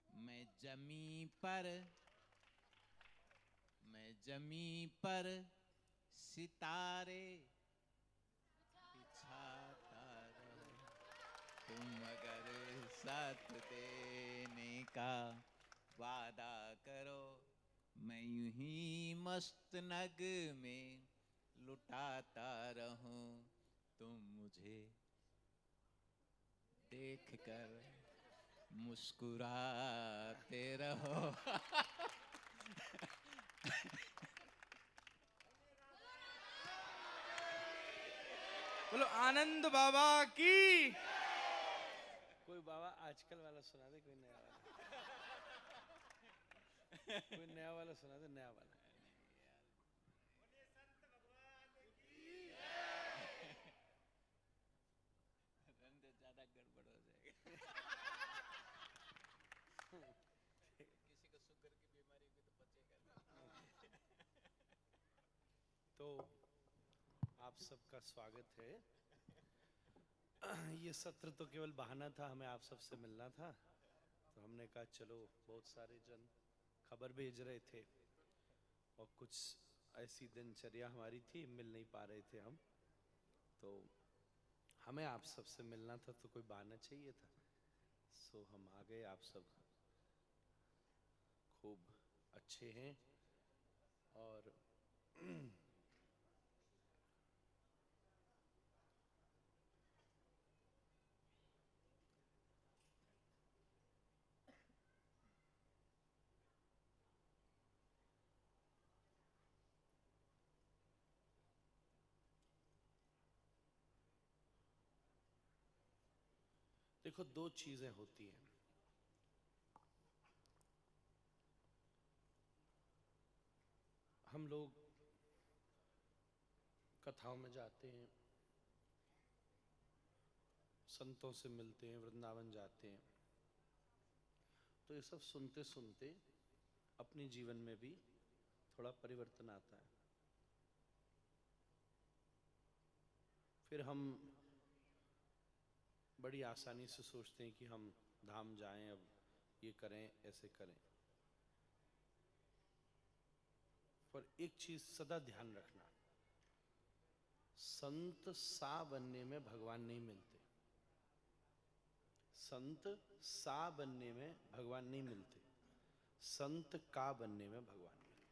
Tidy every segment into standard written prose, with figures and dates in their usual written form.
मैं जमी पर सितारे बिछाता रहूं, तुम अगर साथ देने का वादा करो, मैं यूं ही मस्त नग में लुटाता रहूं, तुम मुझे देख कर मुस्कुराते रहो। बोलो आनंद बाबा की। कोई बाबा आजकल वाला सुना दे, कोई नया वाला, कोई नया वाला सुना दे, नया वाला। ज्यादा गड़बड़ हो जाएगा। किसी को शुगर की बीमारी भी तो बचेगा नहीं। तो आप सबका स्वागत है। ये सत्र तो केवल बहाना था, हमें आप सबसे मिलना था, तो हमने कहा चलो, बहुत सारे जन खबर भेज रहे थे और कुछ ऐसी दिनचर्या हमारी थी, मिल नहीं पा रहे थे हम, तो हमें आप सबसे मिलना था, तो कोई बहाना चाहिए था। सो हम आ गए। आप सब खूब अच्छे हैं और देखो, दो चीजें होती हैं। हम लोग कथाओं में जाते हैं, संतों से मिलते हैं, वृंदावन जाते हैं, तो ये सब सुनते सुनते अपने जीवन में भी थोड़ा परिवर्तन आता है। फिर हम बड़ी आसानी से सोचते हैं कि हम धाम जाएं, अब ये करें, ऐसे करें। पर एक चीज सदा ध्यान रखना, संत सा बनने में भगवान नहीं मिलते। संत सा बनने में भगवान नहीं मिलते, संत का बनने में भगवान मिलते।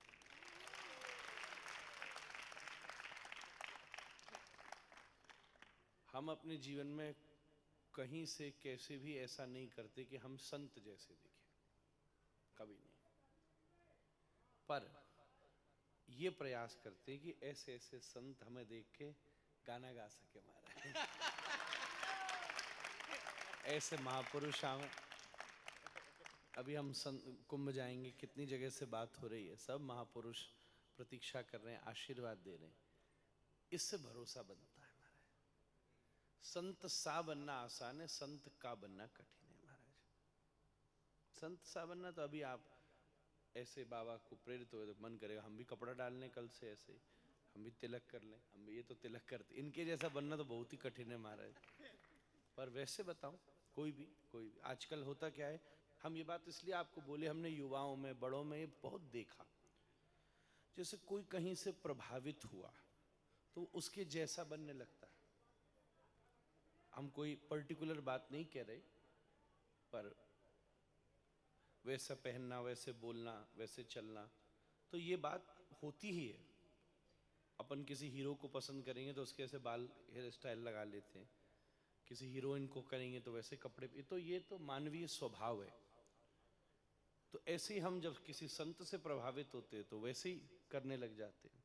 हम अपने जीवन में कहीं से कैसे भी ऐसा नहीं करते कि हम संत जैसे दिखें, कभी नहीं। पर ये प्रयास करते कि ऐसे ऐसे संत हमें देख के गाना गा सके हमारा। ऐसे महापुरुष आवे। अभी हम कुंभ जाएंगे, कितनी जगह से बात हो रही है, सब महापुरुष प्रतीक्षा कर रहे हैं, आशीर्वाद दे रहे हैं। इससे भरोसा बनता है महाराज। संत सा बनना आसान है, संत का बनना कठिन है महाराज। संत सा बनना तो अभी आप ऐसे बाबा को प्रेरित हो तो मन करेगा हम भी कपड़ा डाल लें कल से, ऐसे हम भी तिलक कर लें, हम भी ये तो तिलक करते। इनके जैसा बनना तो बहुत ही कठिन है महाराज। पर वैसे बताऊं, कोई भी आजकल होता क्या है, हम ये बात इसलिए आपको बोले, हमने युवाओं में, बड़ों में ये बहुत देखा, जैसे कोई कहीं से प्रभावित हुआ तो उसके जैसा बनने लगता है। हम कोई पर्टिकुलर बात नहीं कह रहे, पर वैसा पहनना, वैसे बोलना, वैसे चलना, तो ये बात होती ही है। अपन किसी हीरो को पसंद करेंगे तो उसके ऐसे बाल, हेयर स्टाइल लगा लेते हैं, किसी हीरोइन को करेंगे तो वैसे कपड़े, तो ये तो मानवीय स्वभाव है। तो ऐसे ही हम जब किसी संत से प्रभावित होते हैं तो वैसे ही करने लग जाते हैं।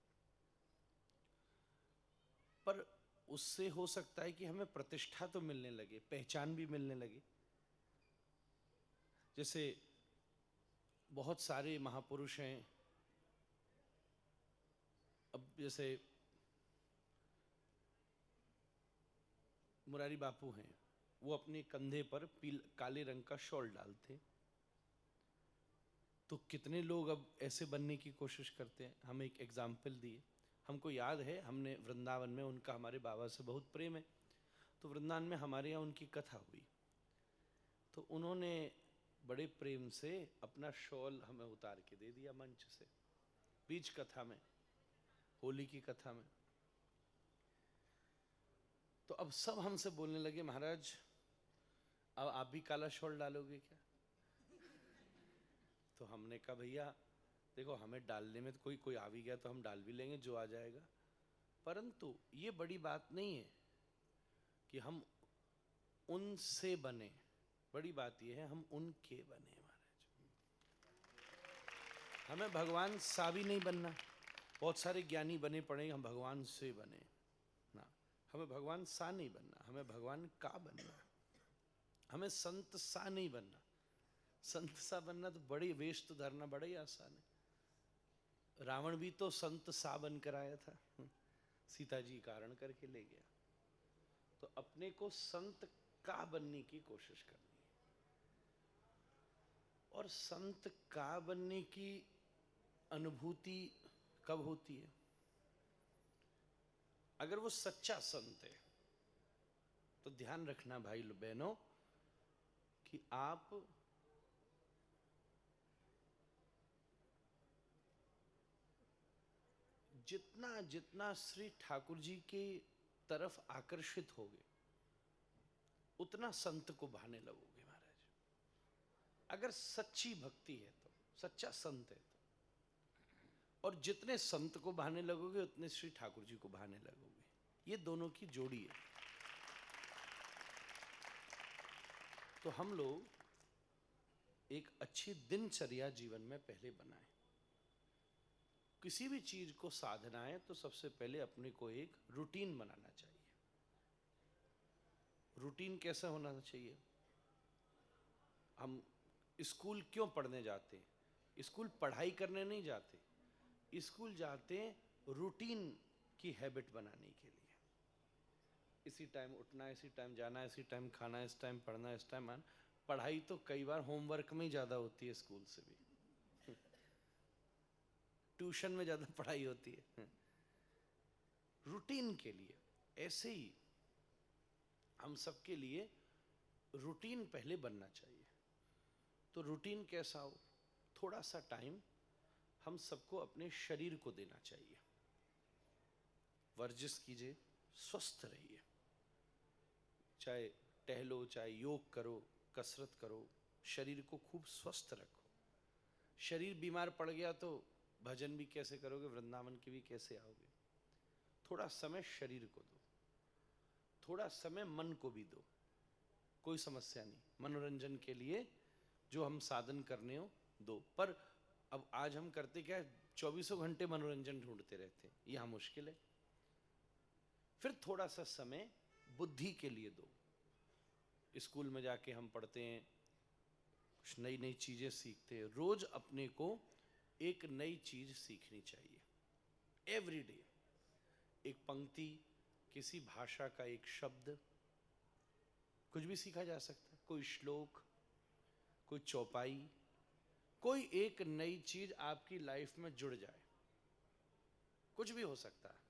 पर उससे हो सकता है कि हमें प्रतिष्ठा तो मिलने लगे, पहचान भी मिलने लगे। जैसे बहुत सारे महापुरुष हैं, अब जैसे मुरारी बापू हैं, वो अपने कंधे पर काले रंग का शॉल डालते, तो कितने लोग अब ऐसे बनने की कोशिश करते हैं। हम एक एग्जाम्पल दिए, हमको याद है, हमने वृंदावन में, उनका हमारे बाबा से बहुत प्रेम है, तो वृंदावन में हमारे यहाँ उनकी कथा हुई, तो उन्होंने बड़े प्रेम से अपना शॉल हमें उतार के दे दिया मंच से, बीच कथा में, होली की कथा में। तो अब सब हमसे बोलने लगे, महाराज अब आप भी काला शॉल डालोगे क्या? तो हमने कहा भैया देखो, हमें डालने में तो कोई आ भी गया तो हम डाल भी लेंगे, जो आ जाएगा, परंतु ये बड़ी बात नहीं है कि हम उनसे बने, बड़ी बात यह है हम उनके बने। महाराज हमें भगवान सा भी नहीं बनना, बहुत सारे ज्ञानी बने पड़े, हम भगवान से बने ना, हमें भगवान सा नहीं बनना, हमें भगवान का बनना। हमें संत सा नहीं बनना, संत सा बनना तो बड़ी वेश तो धरना बड़ा ही आसान है। रावण भी तो संत सा बनकर आया था, सीता जी का हरण करके ले गया। तो अपने को संत का बनने की कोशिश करनी है। और संत का बनने की अनुभूति कब होती है? अगर वो सच्चा संत है तो ध्यान रखना भाई बहनों कि आप जितना जितना श्री ठाकुर जी के तरफ आकर्षित होगे उतना संत को भाने लगोगे महाराज। अगर सच्ची भक्ति है तो, सच्चा संत है तो, और जितने संत को भाने लगोगे उतने श्री ठाकुर जी को भाने लगोगे। ये दोनों की जोड़ी है। तो हम लोग एक अच्छी दिनचर्या जीवन में पहले बनाएं। किसी भी चीज को साधना है तो सबसे पहले अपने को एक रूटीन बनाना चाहिए। रूटीन कैसा होना चाहिए? हम स्कूल क्यों पढ़ने जाते हैं? स्कूल पढ़ाई करने नहीं जाते, स्कूल जाते हैं रूटीन की हैबिट बनाने के लिए। इसी टाइम उठना, इसी टाइम जाना, इसी टाइम खाना, इस टाइम पढ़ना, इस टाइम आना। पढ़ाई तो कई बार होमवर्क में ही ज्यादा होती है स्कूल से भी, ट्यूशन में ज्यादा पढ़ाई होती है। रूटीन के लिए ऐसे ही हम सबके लिए रूटीन पहले बनना चाहिए। तो रूटीन कैसा हो? थोड़ा सा टाइम हम सबको अपने शरीर को देना चाहिए। वर्जिश कीजिए, स्वस्थ रहिए, चाहे टहलो, चाहे योग करो, कसरत करो, शरीर को खूब स्वस्थ रखो। शरीर बीमार पड़ गया तो भजन भी कैसे करोगे, वृंदावन के भी कैसे आओगे? थोड़ा समय शरीर को दो, थोड़ा समय मन को भी दो, कोई समस्या नहीं। मनोरंजन के लिए जो हम साधन करने हो दो। पर अब आज हम करते क्या है, 24 घंटे मनोरंजन ढूंढते रहते हैं, यह मुश्किल है। फिर थोड़ा सा समय बुद्धि के लिए दो। स्कूल में जाके हम पढ़ते हैं, कुछ नई नई चीजें सीखते हैं। रोज अपने को एक नई चीज सीखनी चाहिए। एवरी डे एक पंक्ति, किसी भाषा का एक शब्द, कुछ भी सीखा जा सकता है। कोई श्लोक, कोई चौपाई, कोई एक नई चीज आपकी लाइफ में जुड़ जाए, कुछ भी हो सकता है।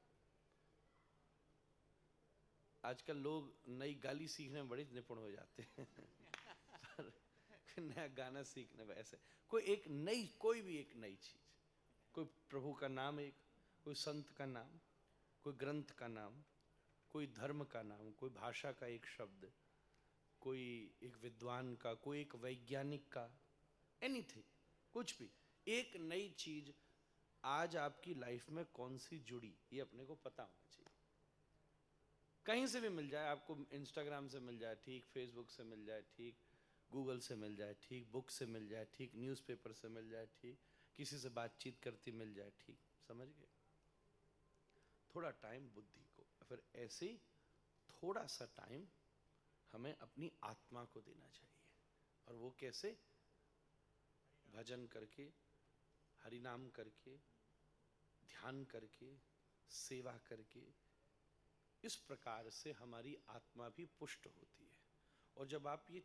आजकल लोग नई गाली सीखने में बड़े निपुण हो जाते हैं नया गाना सीखने में ऐसे, कोई एक नई, कोई भी एक नई चीज, कोई प्रभु का नाम, एक कोई संत का नाम, कोई ग्रंथ का नाम, कोई धर्म का नाम, कोई भाषा का एक शब्द, कोई एक विद्वान का, कोई एक वैज्ञानिक का, एनीथिंग, कुछ भी एक नई चीज आज आपकी लाइफ में कौन सी जुड़ी, ये अपने को पता होना चाहिए। कहीं से भी मिल जाए आपको, इंस्टाग्राम से मिल जाए ठीक, फेसबुक से मिल जाए ठीक, गूगल से मिल जाए ठीक, बुक से मिल जाए ठीक, न्यूज़पेपर से मिल जाए ठीक, किसी से बातचीत करती मिल जाए ठीक, समझ गए? थोड़ा टाइम बुद्धि को, फिर ऐसे ही थोड़ा सा टाइम हमें अपनी आत्मा को देना चाहिए। और वो कैसे? भजन करके, हरि नाम करके, ध्यान करके, सेवा करके। इस प्रकार से हमारी आत्मा भी पुष्ट होती है। और जब आप ये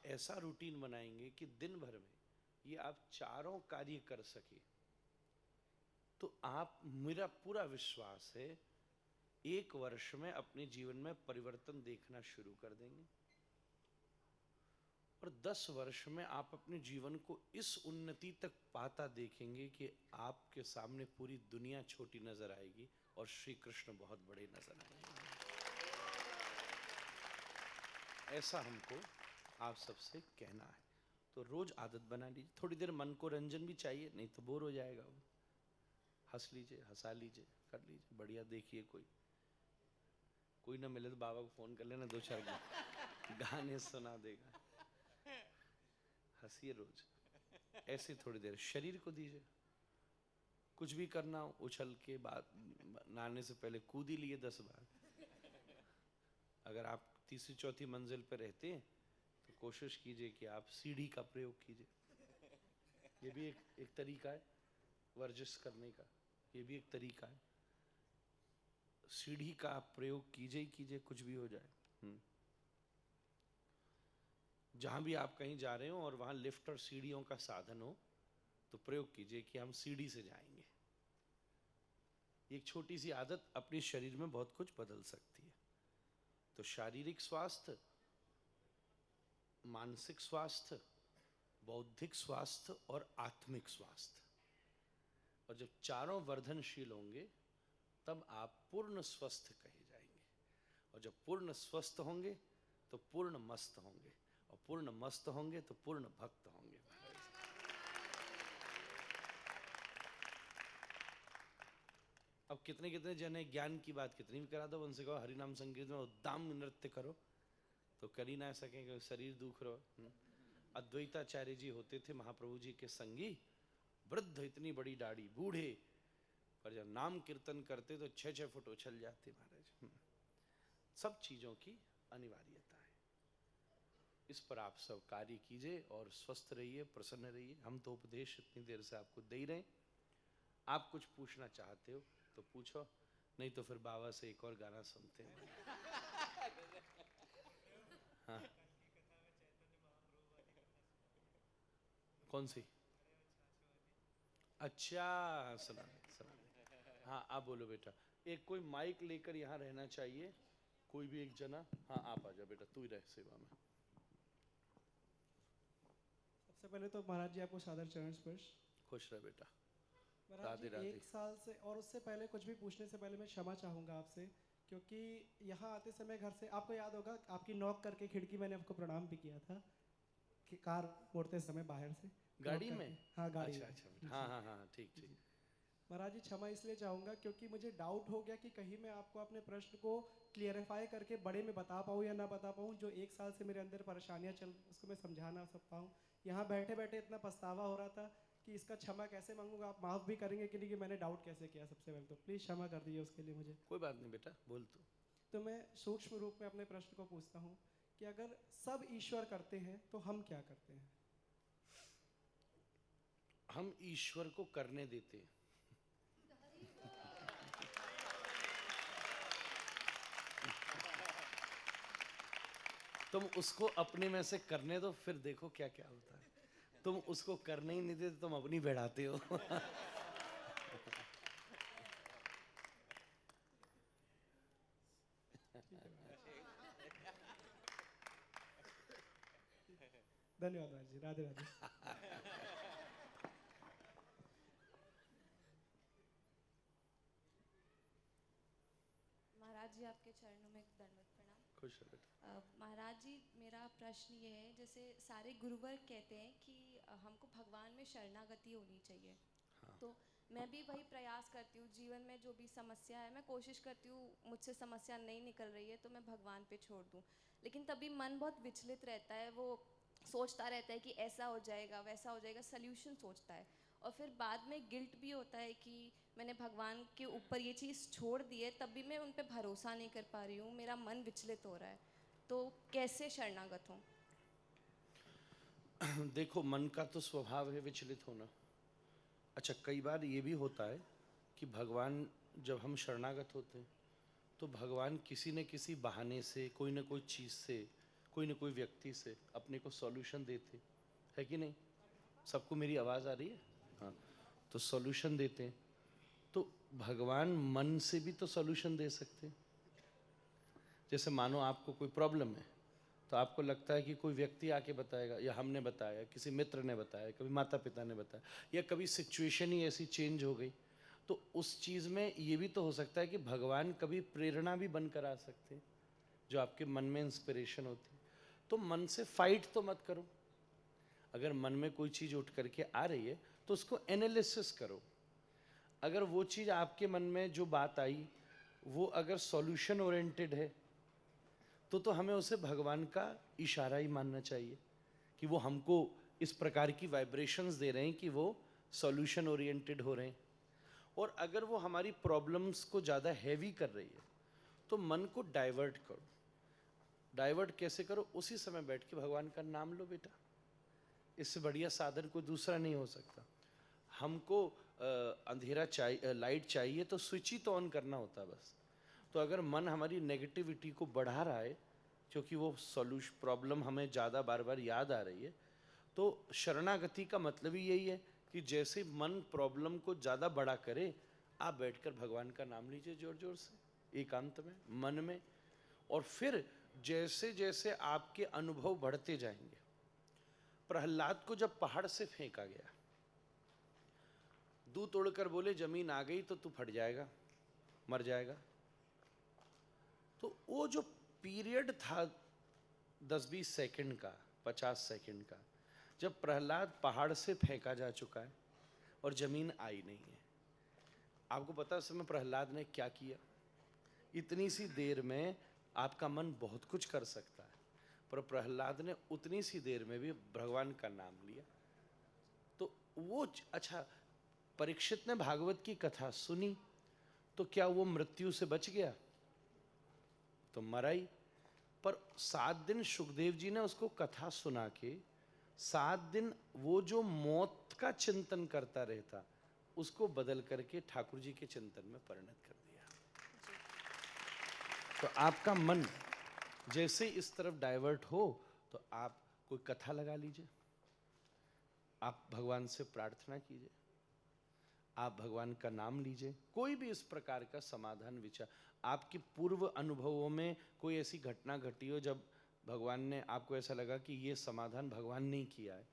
ऐसा रूटीन बनाएंगे कि दिन भर में ये आप चारों कार्य कर सके, तो आप, मेरा पूरा विश्वास है, 1 वर्ष में अपने जीवन में परिवर्तन देखना शुरू कर देंगे। और 10 वर्ष में आप अपने जीवन को इस उन्नति तक पाता देखेंगे कि आपके सामने पूरी दुनिया छोटी नजर आएगी और श्री कृष्ण बहुत बड़े नजर आएंगे। ऐसा हमको आप सबसे कहना है। तो रोज आदत बना लीजिए, थोड़ी देर मन को रंजन भी चाहिए, नहीं तो बोर हो जाएगा वो। हंस लीजिए, हंसा लीजिए, कर लीजिए, बढ़िया देखिए। कोई ना मिले तो बाबा को फोन कर लेना, 2-4 गाने सुना देगा। हंसिए रोज, ऐसे थोड़ी देर शरीर को दीजिए। कुछ भी करना हो, उछल के बाद नहाने से पहले कूद ही लिए 10 बार। अगर आप तीसरी चौथी मंजिल पर रहते हैं तो कोशिश कीजिए कि आप सीढ़ी का प्रयोग कीजिए। ये भी एक तरीका है वर्जिश करने का, ये भी एक तरीका है। सीढ़ी का आप प्रयोग कीजिए ही कीजिए, कुछ भी हो जाए। जहां भी आप कहीं जा रहे हो और वहां लिफ्ट और सीढ़ियों का साधन हो तो प्रयोग कीजिए कि हम सीढ़ी से जाएंगे। एक छोटी सी आदत अपने शरीर में बहुत कुछ बदल सकती है। तो शारीरिक स्वास्थ्य, मानसिक स्वास्थ्य, बौद्धिक स्वास्थ्य और आत्मिक स्वास्थ्य, और जब चारों वर्धनशील होंगे तब आप पूर्ण स्वस्थ कहे जाएंगे। और जब पूर्ण स्वस्थ होंगे तो पूर्ण मस्त होंगे, और पूर्ण मस्त होंगे तो पूर्ण भक्त होंगे। अब कितने कितने जने ज्ञान की बात कितनी भी करा दो, उनसे कहो हरिनाम संकीर्तन में उद्दाम नृत्य करो तो कर ही ना सकेंगे, शरीर दुख रहो। अद्वैताचार्य जी होते थे महाप्रभु जी के संगी, वृद्ध, इतनी बड़ी दाढ़ी, बूढ़े, पर जब नाम कीर्तन करते तो 6-6 फुट उछल जाते महाराज। सब चीजों की अनिवार्यता है। इस पर आप सब कार्य कीजिए और स्वस्थ रहिए, प्रसन्न रहिए। हम तो उपदेश इतनी देर से आपको दे ही रहे हैं। आप कुछ पूछना चाहते हो तो पूछो, नहीं तो फिर बाबा से एक और गाना सुनते हैं। हाँ, कौन सी? अच्छा, सुना सुना। हाँ, आप बोलो बेटा। एक कोई माइक लेकर यहाँ रहना चाहिए, कोई भी एक जना। हाँ, आप आ जाओ बेटा, तू ही रह सेवा में। सबसे पहले तो महाराज जी आपको सादर चरण स्पर्श। खुश रह बेटा। महाराज राधे जी, राधे। 1 साल से और उससे पहले कुछ भी पूछने से पहले मैं क्षमा चाहूँगा आपसे, क्योंकि यहाँ आते समय घर से आपको याद होगा आपकी नॉक करके खिड़की मैंने आपको प्रणाम भी किया था कि कार मोड़ते समय बाहर से गाड़ी knock में? करके। हाँ, गाड़ी अच्छा में। अच्छा बेटा, हाँ हाँ हाँ, ठीक ठीक। महाराज जी, क्षमा इसलिए चाहूँगा क्योंकि मुझे डाउट हो गया कि कहीं मैं आपको अपने प्रश्न को क्लियरिफाई करके बड़े में बता पाऊँ या ना बता पाऊँ। जो 1 साल से मेरे अंदर परेशानियाँ चल उसको मैं समझा ना सब पाऊँ। यहाँ बैठे बैठे इतना पछतावा हो रहा था कि इसका क्षमा कैसे मांगूंगा। आप माफ़ भी करेंगे कि नहीं कि मैंने डाउट कैसे किया? सबसे पहले तो प्लीज़ क्षमा कर दीजिए उसके लिए मुझे। कोई बात नहीं बेटा, बोल तू। तो मैं सूक्ष्म रूप में अपने प्रश्न को पूछता हूँ कि अगर सब ईश्वर करते हैं तो हम क्या करते हैं? हम ईश्वर को करने देते हैं। तुम उसको अपने में से करने दो, फिर देखो क्या क्या होता है। तुम उसको करने ही नहीं देते, तुम अपनी बढ़ाते हो। धन्यवाद महाराज जी। राधे राधे। महाराज जी, आपके चरणों में दंडवत प्रणाम। खुश रहो बेटा। महाराज जी, मेरा प्रश्न ये है, जैसे सारे गुरुवर कहते हैं कि हमको भगवान में शरणागति होनी चाहिए। हाँ। तो मैं भी वही प्रयास करती हूँ। जीवन में जो भी समस्या है मैं कोशिश करती हूँ, मुझसे समस्या नहीं निकल रही है तो मैं भगवान पे छोड़ दूँ। लेकिन तभी मन बहुत विचलित रहता है, वो सोचता रहता है कि ऐसा हो जाएगा वैसा हो जाएगा, सल्यूशन सोचता है। और फिर बाद में गिल्ट भी होता है कि मैंने भगवान के ऊपर ये चीज़ छोड़ दी है, तब भी मैं उन पे भरोसा नहीं कर पा रही हूँ, मेरा मन विचलित हो रहा है। तो कैसे शरणागत हूँ? देखो, मन का तो स्वभाव है विचलित होना। अच्छा, कई बार ये भी होता है कि भगवान, जब हम शरणागत होते हैं तो भगवान किसी न किसी बहाने से, कोई न कोई चीज़ से, कोई न कोई व्यक्ति से अपने को सॉल्यूशन देते है कि नहीं? सबको मेरी आवाज़ आ रही है? हाँ। तो सॉल्यूशन देते हैं। तो भगवान मन से भी तो सॉल्यूशन दे सकते हैं। जैसे मानो आपको कोई प्रॉब्लम है तो आपको लगता है कि कोई व्यक्ति आके बताएगा, या हमने बताया, किसी मित्र ने बताया, कभी माता पिता ने बताया, या कभी सिचुएशन ही ऐसी चेंज हो गई, तो उस चीज़ में ये भी तो हो सकता है कि भगवान कभी प्रेरणा भी बनकर आ सकते हैं, जो आपके मन में इंस्पिरेशन होती है। तो मन से फाइट तो मत करो। अगर मन में कोई चीज़ उठ करके आ रही है तो उसको एनालिसिस करो। अगर वो चीज़ आपके मन में जो बात आई वो अगर सॉल्यूशन ओरिएंटेड है तो हमें उसे भगवान का इशारा ही मानना चाहिए कि वो हमको इस प्रकार की वाइब्रेशंस दे रहे हैं कि वो सॉल्यूशन ओरिएंटेड हो रहे हैं। और अगर वो हमारी प्रॉब्लम्स को ज़्यादा हैवी कर रही है तो मन को डाइवर्ट करो। डाइवर्ट कैसे करो? उसी समय बैठ के भगवान का नाम लो बेटा। इससे बढ़िया साधन कोई दूसरा नहीं हो सकता। हमको अंधेरा चाहिए, लाइट चाहिए तो स्विच ही तो ऑन करना होता है बस। तो अगर मन हमारी नेगेटिविटी को बढ़ा रहा है क्योंकि वो सॉल्यूशन प्रॉब्लम हमें ज़्यादा बार बार याद आ रही है, तो शरणागति का मतलब ही यही है कि जैसे मन प्रॉब्लम को ज़्यादा बड़ा करे, आप बैठकर भगवान का नाम लीजिए जोर जोर से, एकांत में, मन में। और फिर जैसे जैसे आपके अनुभव बढ़ते जाएंगे, प्रहलाद को जब पहाड़ से फेंका गया, दूध तोड़कर बोले जमीन आ गई तो तू फट जाएगा, मर जाएगा। तो वो जो पीरियड था 10-20 सेकंड का, 50 सेकंड का, जब प्रहलाद पहाड़ से फेंका जा चुका है और जमीन आई नहीं है, आपको पता है उस समय प्रहलाद ने क्या किया? इतनी सी देर में आपका मन बहुत कुछ कर सकता है, पर प्रहलाद ने उतनी सी देर में भी भगवान का नाम लिया। तो वो अच्छा, परीक्षित ने भागवत की कथा सुनी तो क्या वो मृत्यु से बच गया? तो मरा ही। पर 7 दिन सुखदेव जी ने उसको कथा सुना के 7 दिन वो जो मौत का चिंतन करता रहता, उसको बदल करके ठाकुर जी के चिंतन में परिणत कर दिया। तो आपका मन जैसे इस तरफ डाइवर्ट हो तो आप कोई कथा लगा लीजिए, आप भगवान से प्रार्थना कीजिए, आप भगवान का नाम लीजिए, कोई भी इस प्रकार का समाधान विचार। आपके पूर्व अनुभवों में कोई ऐसी घटना घटी हो जब भगवान ने, आपको ऐसा लगा कि ये समाधान भगवान ने किया है,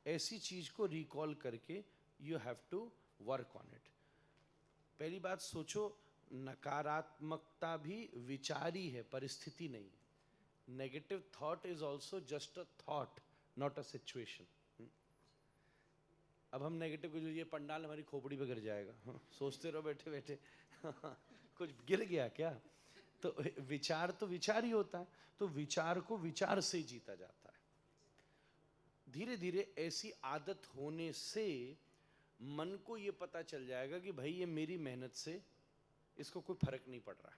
ऐसी चीज को रिकॉल करके you have to work on it. पहली बात सोचो, नकारात्मकता भी विचार ही है, परिस्थिति नहीं है। Negative thought is also just a thought, not a situation. अब हम नेगेटिव को, ये पंडाल हमारी खोपड़ी पे गिर जाएगा, सोचते रहो बैठे बैठे कुछ गिर गया क्या? तो विचार ही होता है। तो विचार को विचार से जीता जाता है। धीरे धीरे ऐसी आदत होने से मन को ये पता चल जाएगा कि भाई ये मेरी मेहनत से इसको कोई फर्क नहीं पड़ रहा,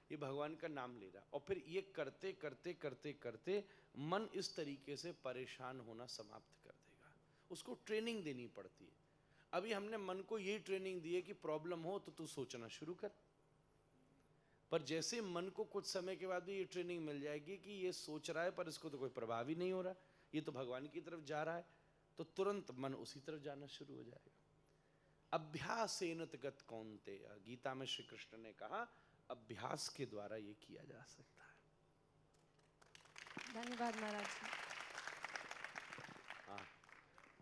ये भगवान का नाम ले रहा। और फिर ये करते करते करते करते मन इस तरीके से परेशान होना समाप्त कर देगा। उसको ट्रेनिंग देनी पड़ती है। अभी हमने मन को यही ट्रेनिंग दी है कि प्रॉब्लम हो तो तू सोचना शुरू कर। पर जैसे मन को कुछ समय के बाद भी ये ट्रेनिंग मिल जाएगी कि ये सोच रहा है पर इसको तो कोई प्रभाव ही नहीं हो रहा, ये तो भगवान की तरफ जा रहा है, तो तुरंत मन उसी तरफ जाना शुरू हो जाएगा। अभ्यासेन तगत कौन्तेय, गीता में श्री कृष्ण ने कहा अभ्यास के द्वारा ये किया जा सकता है। धन्यवाद महाराज जी। हाँ,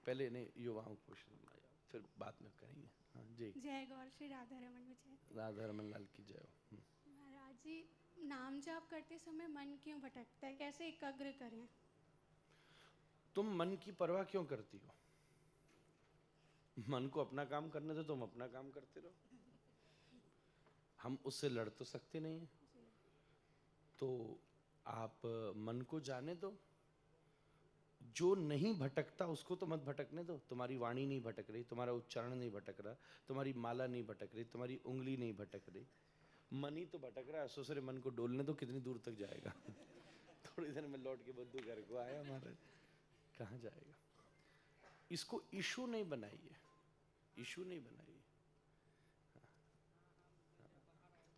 पहले ने युवाओं को फिर बाद में करेंगे। हाँ जी। जय गौर श्री राधा रमन विजय। राधा रमन लाल की जय हो। महाराज जी, नाम जाप करते समय मन क्यों भटकता है, कैसे एकाग्र करें? तुम मन की परवाह क्यों करती हो? मन को अपना काम करने दो, तुम अपना काम करते रहो। हम उससे लड़ तो सकते नहीं हैं। तो आप मन को जाने दो। जो नहीं भटकता उसको तो मत भटकने दो। तुम्हारी वाणी नहीं भटक रही, तुम्हारा उच्चारण नहीं भटक रहा, तुम्हारी माला नहीं भटक रही, तुम्हारी उंगली नहीं भटक रही, मन ही तो भटक रहा है। ससुरे मन को डोलने दो, कितनी दूर तक जाएगा? थोड़ी देर में लौट के बद्दू घर को आया हमारे, कहाँ जाएगा? इसको इशू नहीं बनाइए, इशू नहीं बनाइए। हाँ,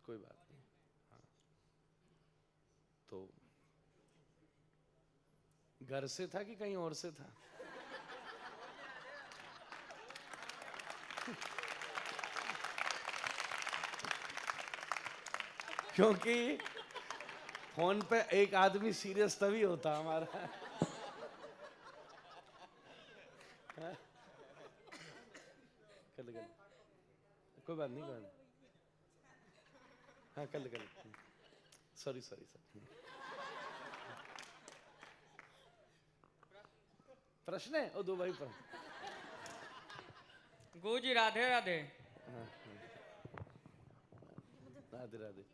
कोई बात नहीं। हाँ, तो घर से था कि कहीं और से था? क्योंकि फोन पे एक आदमी सीरियस तभी होता हमारा। कल कल कोई बात नहीं, कोई बात नहीं। हाँ कल कल, सॉरी सॉरी सर। प्रश्न है? ओ दो भाई पर। गुरु जी राधे राधे। राधे राधे।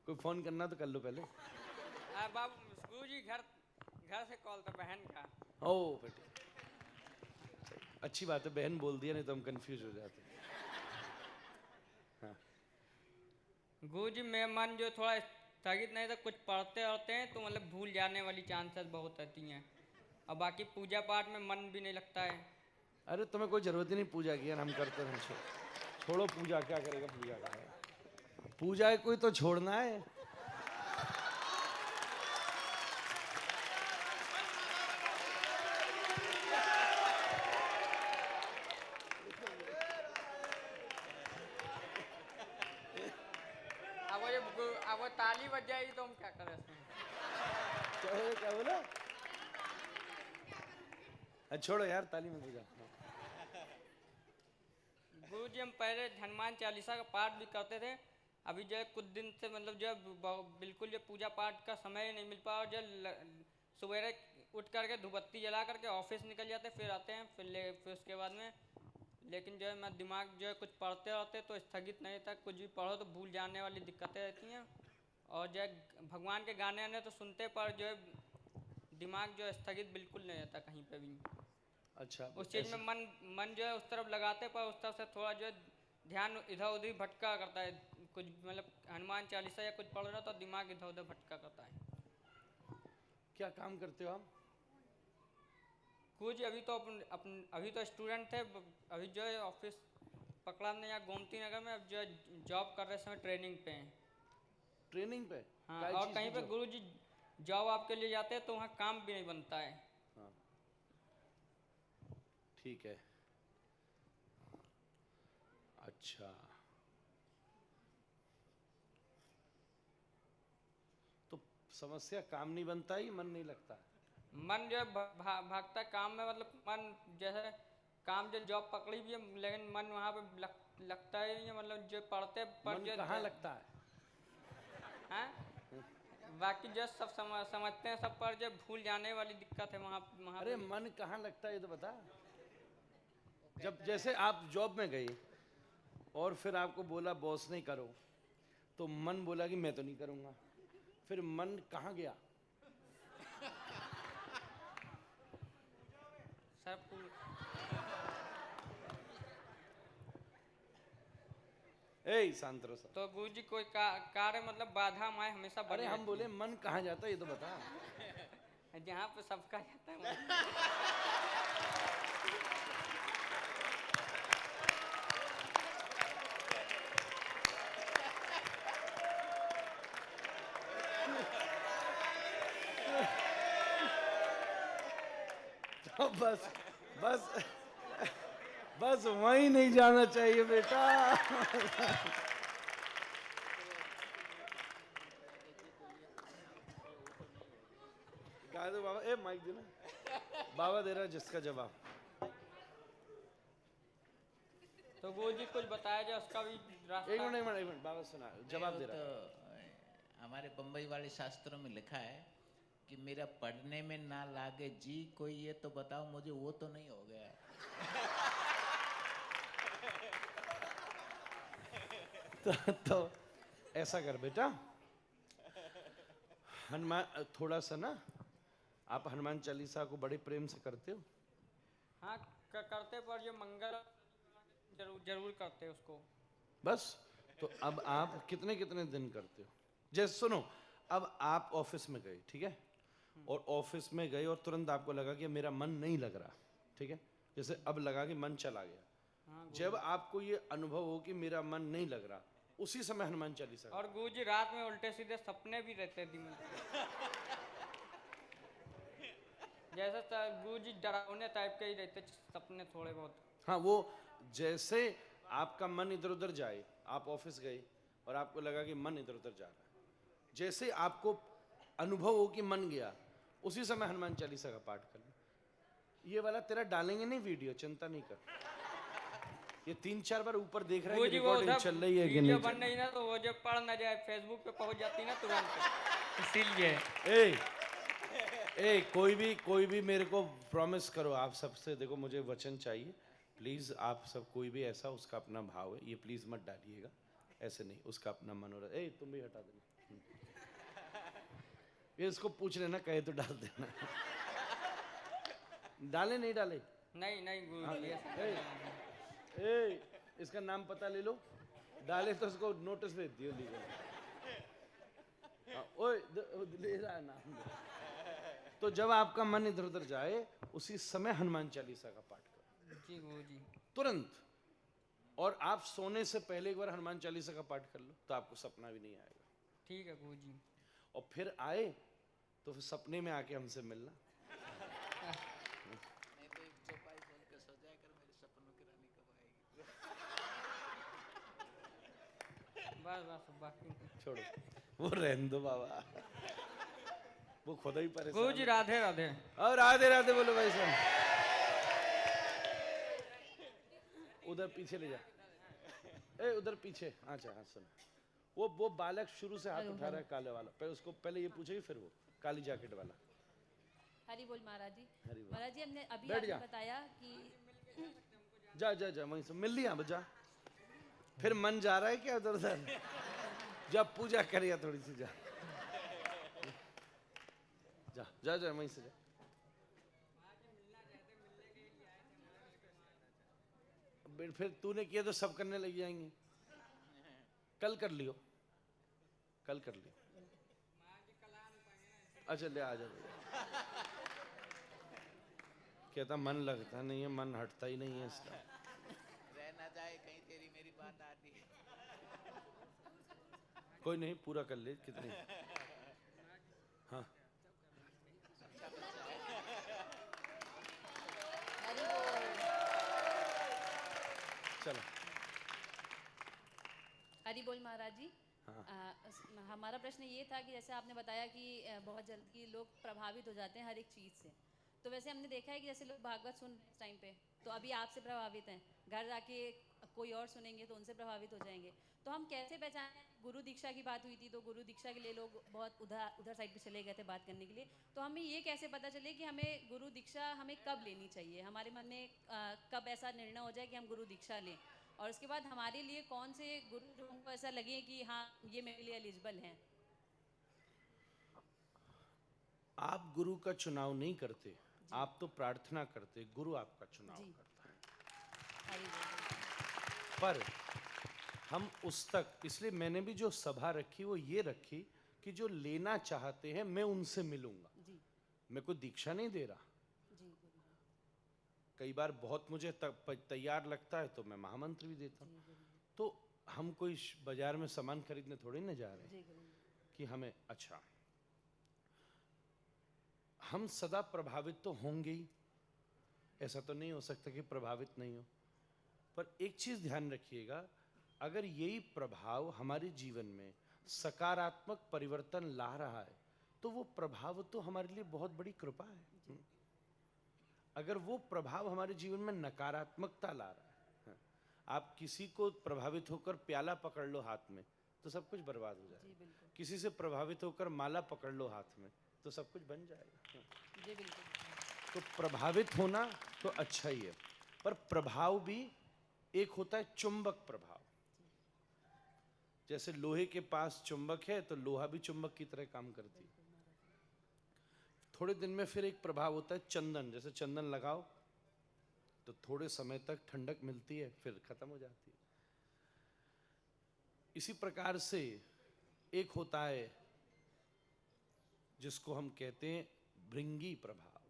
कोई फोन करना तो कर लो पहले। बाबू गुरु जी घर से कॉल था बहन का। ओ बेटे, अच्छी बात है, बहन बोल दिया, नहीं तो हम कंफ्यूज हो जाते। हाँ। गुरु जी मेरा मन जो थोड़ा स्थगित नहीं था, कुछ पढ़ते रहते हैं तो मतलब भूल जाने वाली चांसेस बहुत रहती हैं, और बाकी पूजा पाठ में मन भी नहीं लगता है। अरे तुम्हें कोई जरूरत ही नहीं पूजा की, हम करते हैं। छोड़ो पूजा, क्या करेगा पूजा का? पूजा है कोई तो छोड़ना है। अब वो ताली बज जाएगी तो हम क्या करें इसमें? क्या बोला? छोड़ो यार, ताली में पूजा। गुरु जी हम पहले हनुमान चालीसा का पाठ भी करते थे, अभी जो है कुछ दिन से मतलब जो बिल्कुल जो पूजा पाठ का समय नहीं मिल पा, और जो सवेरे उठ करके धूपबत्ती जला करके ऑफिस निकल जाते, फिर आते हैं, फिर उसके बाद में लेकिन जो है मैं दिमाग जो है कुछ पढ़ते रहते तो स्थगित नहीं था, कुछ भी पढ़ो तो भूल जाने वाली दिक्कतें रहती हैं, और जो है भगवान के गाने आने तो सुनते, पर जो है दिमाग जो है स्थगित बिल्कुल नहीं रहता कहीं पे भी। अच्छा, उस चीज़ में मन जो है उस तरफ लगाते, पर उस तरफ से थोड़ा जो है ध्यान इधर उधर भटका करता है, कुछ मतलब हनुमान चालीसा या कुछ पढ़ रहा तो दिमाग इधर उधर भटका करता है। क्या काम करते हो आप? कुछ अभी तो स्टूडेंट थे, अभी जो है ऑफिस पकड़ा नहीं, या गोमती नगर में अब जो है जॉब कर रहे समय ट्रेनिंग पे हैं। ट्रेनिंग पे? हाँ, और कहीं पे गुरु जी जॉब आपके लिए जाते हैं तो वहाँ काम भी नहीं बनता है। हाँ, ठीक है। अच्छा, तो समस्या काम नहीं बनता ही, मन नहीं लगता? मन जो है भागता है काम में, मतलब मन जैसे काम जो जॉब पकड़ी भी है लेकिन मन वहाँ पे लगता ही नहीं है, मतलब जो पढ़ते पर मन जो कहाँ लगता है? हाँ, बाकी जो सब समझते हैं सब, पर जो भूल जाने वाली दिक्कत है वहाँ वहाँ अरे पे। मन कहाँ लगता है ये तो बता। जब जैसे आप जॉब में गए और फिर आपको बोला बॉस नहीं करो, तो मन बोला कि मैं तो नहीं करूंगा, फिर मन कहाँ गया? सर ए शांत रहो सर। तो गुरु जी कोई कार्य मतलब बाधा माए हमेशा बनी अरे हम रहती बोले मन कहाँ जाता है ये तो बता। है। जहाँ पे सबका जाता है तो बस बस बस वहीं नहीं जाना चाहिए बेटा। गा दो बाबा, ए माइक देना, बाबा दे रहा जिसका जवाब। तो गुरु जी कुछ बताया जाए उसका भी रास्ता। एक मिनट बाबा सुना, जवाब दे रहा। तो हमारे बम्बई वाले शास्त्रों में लिखा है कि मेरा पढ़ने में ना लागे जी, कोई ये तो बताओ मुझे, वो तो नहीं हो गया? तो ऐसा कर बेटा, हनुमान थोड़ा सा ना, आप हनुमान चालीसा को बड़े प्रेम से करते हो? हाँ करते, पर जो मंगल जरूर करते हैं उसको। बस, तो अब आप कितने कितने दिन करते हो? जैसे सुनो, अब आप ऑफिस में गए, ठीक है, और ऑफिस में गए और तुरंत आपको लगा कि मेरा मन नहीं लग रहा, ठीक है, जैसे अब लगा कि मन चला गया। हाँ, जब आपको ये अनुभव हो कि मेरा मन नहीं लग रहा, उसी समय हनुमान चालीसा। और गुरु जी रात में उल्टे सीधे सपने भी रहते दिन में। जैसे गुरु जी डरावने टाइप के ही रहते सपने थोड़े बहुत। हाँ, वो जैसे आपका मन इधर उधर जाए, आप ऑफिस गए और आपको लगा कि मन इधर उधर जा रहा है, जैसे आपको अनुभव हो कि मन गया, उसी समय हनुमान चालीसा का पाठ कर लो। ये वाला तेरा डालेंगे नहीं वीडियो, चिंता नहीं कर। ये 3-4 बार ऊपर देख रहा है कि गुरुजी वो रिकॉर्डिंग चल रही है कि वीडियो नहीं बन चल रही ना, तो वो जब पढ़ ना जाए फेसबुक पे पहुंच जाती ना तुरंत, इसीलिए। ए कोई भी मेरे को प्रॉमिस करो, आप सबसे देखो मुझे वचन चाहिए प्लीज। आप सब कोई भी ऐसा उसका अपना भाव है, ये प्लीज मत डालिएगा, ऐसे नहीं, उसका अपना मनोरथ। तुम भी हटा देना, ये इसको पूछ लेना, कहे तो डाल देना। डाले नहीं डाले? नहीं गुरुजी ऐसा इसका नाम पता ले लो, डाले तो उसको नोटिस भेज दियो लीगल। ओए ले रहा है नाम। तो जब आपका मन इधर उधर जाए, उसी समय हनुमान चालीसा का पाठ करो जी गुरुजी। तुरंत। और आप सोने से पहले एक बार हनुमान चालीसा का पाठ कर लो, तो आपको सपना भी नहीं आएगा। ठीक है गुरुजी। और फिर आए तो फिर सपने में आके हमसे मिलना। नहीं तो एक चौपाई बोल के सो जाया कर, मेरे सपनों की रानी कब आएगी। बस बाकी छोड़ो, वो रहने दो बाबा, वो खुदा ही परेशान। गुरुजी राधे राधे। और राधे राधे बोलो भाई साहब। उधर पीछे ले जा, उधर पीछे। अच्छा हाँ सुन, वो बालक शुरू से हाथ उठा रहा है, काले वाला। पहले उसको पहले ये पूछेगी, फिर वो काली जैकेट वाला। हरी बोल महाराज जी। हरि बोल। महाराज जी हमने अभी बैठ आपने जा। बताया कि जा वहीं से मिल लिया बजा। फिर मन जा रहा है क्या उधर उधर? जब पूजा करेगा थोड़ी सी जा वहीं से जा। फिर तूने किया तो सब करने लग जाएंगे। कल कर लियो। अच्छा ले आ जा। कहता मन लगता नहीं है, मन हटता ही नहीं है इसका। रह ना जाए कहीं तेरी मेरी बात आती है। कोई नहीं, पूरा कर ले। कितनी? हाँ हरी बोल। चलो। हरी बोल महाराज जी। हाँ। हमारा प्रश्न ये था कि जैसे आपने बताया कि बहुत जल्दी लोग प्रभावित हो जाते हैं हर एक चीज़ से। तो वैसे हमने देखा है कि जैसे लोग भागवत सुन रहे हैं इस टाइम पे, तो अभी आपसे प्रभावित हैं, घर जाके कोई और सुनेंगे तो उनसे प्रभावित हो जाएंगे। तो हम कैसे पहचानें? गुरु दीक्षा की बात हुई थी, तो गुरु दीक्षा के लिए लोग बहुत उधर साइड पे चले गए थे बात करने के लिए। तो हमें ये कैसे पता चले कि हमें गुरु दीक्षा हमें कब लेनी चाहिए? हमारे मन में कब ऐसा निर्णय हो जाए कि हम गुरु दीक्षा लें? और उसके बाद हमारे लिए कौन से गुरु जो हमको ऐसा लगे कि हाँ ये मेरे लिए एलिजिबल हैं? आप गुरु का चुनाव नहीं करते, आप तो प्रार्थना करते, गुरु आपका चुनाव करता है। हरी बोल। पर हम उस तक, इसलिए मैंने भी जो सभा रखी वो ये रखी कि जो लेना चाहते हैं मैं उनसे मिलूंगा। जी मैं कोई दीक्षा नहीं दे रहा। जी कई बार बहुत मुझे तैयार लगता है तो मैं महामंत्र भी देता हूँ। तो हम कोई बाजार में सामान खरीदने थोड़ी ना जा रहे हैं कि हमें, अच्छा हम सदा प्रभावित तो होंगे ही, ऐसा तो नहीं हो सकता कि प्रभावित नहीं हो। पर एक चीज ध्यान रखिएगा, अगर यही प्रभाव हमारे जीवन में सकारात्मक परिवर्तन ला रहा है तो वो प्रभाव तो हमारे लिए बहुत बड़ी कृपा है। अगर वो प्रभाव हमारे जीवन में नकारात्मकता ला रहा है, आप किसी को प्रभावित होकर प्याला पकड़ लो हाथ में तो सब कुछ बर्बाद हो जाएगा। किसी से प्रभावित होकर माला पकड़ लो हाथ में तो सब कुछ बन जाएगा। जी बिल्कुल। तो प्रभावित होना तो अच्छा ही है, पर प्रभाव भी एक होता है चुंबक प्रभाव। जैसे लोहे के पास चुंबक है तो लोहा भी चुंबक की तरह काम करती है। थोड़े दिन में फिर एक प्रभाव होता है चंदन, जैसे चंदन लगाओ तो थोड़े समय तक ठंडक मिलती है, फिर खत्म हो जाती है। इसी प्रकार से एक होता है जिसको हम कहते हैं भृंगी प्रभाव,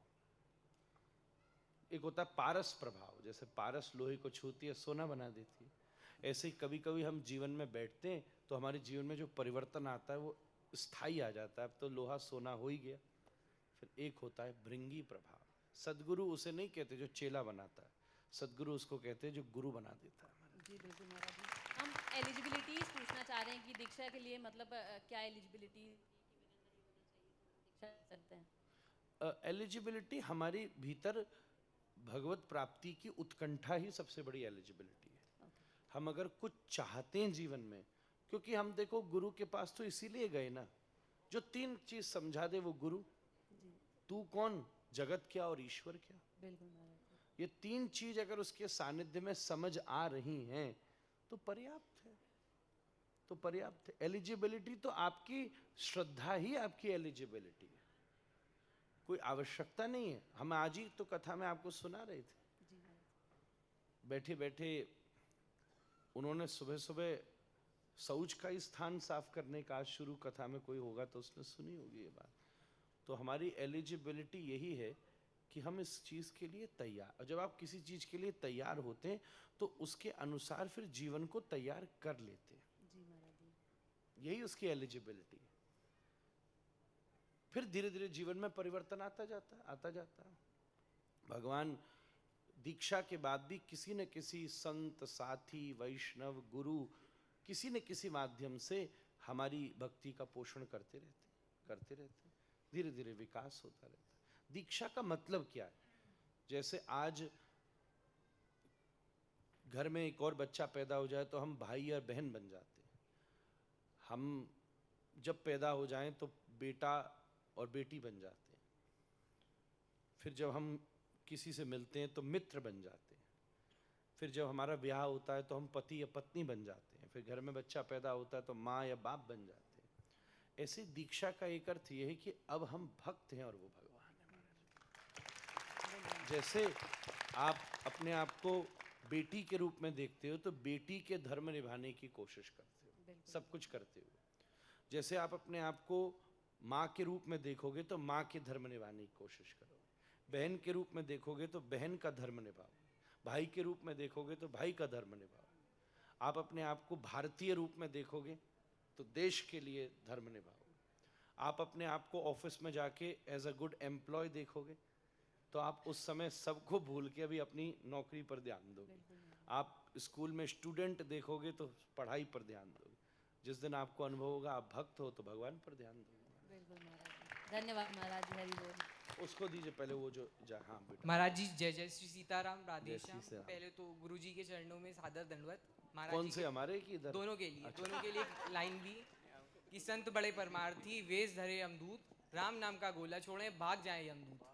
एक होता है पारस प्रभाव। जैसे पारस लोहे को छूती है सोना बना देती है, ऐसे ही कभी कभी हम जीवन में बैठते हैं तो हमारे जीवन में जो परिवर्तन आता है वो स्थायी आ जाता है। अब तो लोहा सोना हो ही गया। फिर एक होता है भृंगी प्रभाव। सदगुरु उसे नहीं कहते जो चेला बनाता है, सदगुरु उसको कहते हैं जो गुरु बना देता है। जी बिल्कुल महाराज जी। हम एलिजिबिलिटीज पूछना चाह रहे हैं कि दीक्षा के लिए मतलब क्या एलिजिबिलिटी दीक्षा सकते हैं? एलिजिबिलिटी हमारी भीतर भगवत प्राप्ति की उत्कंठा ही सबसे बड़ी एलिजिबिलिटी है। हम अगर कुछ चाहते हैं जीवन में, क्योंकि हम देखो गुरु के पास तो इसीलिए गए ना, जो 3 चीज समझा दे वो गुरु, तू कौन, जगत क्या और ईश्वर क्या। बिल्कुल महाराज। ये 3 चीज अगर उसके सानिध्य में समझ आ रही हैं तो पर्याप्त है, तो पर्याप्त है। एलिजिबिलिटी तो आपकी श्रद्धा ही आपकी एलिजिबिलिटी है, कोई आवश्यकता नहीं है। हम आज ही तो कथा में आपको सुना रहे थे, बैठे बैठे उन्होंने सुबह सुबह शौच का स्थान साफ करने का, आज शुरू कथा में कोई होगा तो उसने सुनी होगी ये बात। तो हमारी एलिजिबिलिटी यही है कि हम इस चीज के लिए तैयार, और जब आप किसी चीज के लिए तैयार होते हैं तो उसके अनुसार फिर जीवन को तैयार कर लेते हैं, यही उसकी एलिजिबिलिटी है। फिर धीरे धीरे जीवन में परिवर्तन आता जाता है, आता जाता है। भगवान दीक्षा के बाद भी किसी न किसी संत, साथी, वैष्णव, गुरु, किसी न किसी माध्यम से हमारी भक्ति का पोषण करते रहते, धीरे धीरे विकास होता रहता है। दीक्षा का मतलब क्या है? जैसे आज घर में एक और बच्चा पैदा हो जाए तो हम भाई और बहन बन जाते हैं। हम जब पैदा हो जाएं तो बेटा और बेटी बन जाते हैं। फिर जब हम किसी से मिलते हैं तो मित्र बन जाते हैं। फिर जब हमारा ब्याह होता है तो हम पति या पत्नी बन जाते हैं। फिर घर में बच्चा पैदा होता है तो माँ या बाप बन जाते हैं। ऐसे दीक्षा का एक अर्थ यह है कि अब हम भक्त हैं और वो भगवान है महाराज। जैसे आप अपने आप को बेटी के रूप में देखते हो तो बेटी के धर्म निभाने की कोशिश करते हो, सब कुछ करते हो। जैसे आप अपने आप को माँ के रूप में देखोगे तो माँ के धर्म निभाने की कोशिश करोगे, बहन के रूप में देखोगे तो बहन का धर्म निभाओगे, भाई के रूप में देखोगे तो भाई का धर्म निभाओगे। आप अपने आप को भारतीय रूप में देखोगे तो देश के लिए धर्म निभाओगे। आप अपने आप को ऑफिस में जाके एज अ गुड एम्प्लॉय देखोगे तो आप उस समय सबको भूल के अभी अपनी नौकरी पर ध्यान दोगे। आप स्कूल में स्टूडेंट देखोगे तो पढ़ाई पर ध्यान दोगे। जिस दिन आपको अनुभव होगा आप भक्त हो तो भगवान पर ध्यान दोगे। बिल्कुल महाराज, धन्यवाद महाराज जी, हरि बोल। उसको दीजिए पहले वो जो हाँ बेटा। महाराज जी जय जय श्री सीताराम, राधे जय श्री श्याम। सीताराम। पहले तो गुरु जी के चरणों में सादर दंडवत। महाराज कौन जी से के- हमारे की इधर? दोनों के लिए, दोनों के लिए एक लाइन दी कि संत बड़े परमार्थी, वेश धरे अमदूत, राम नाम का गोला छोड़े भाग जाए यमदूत।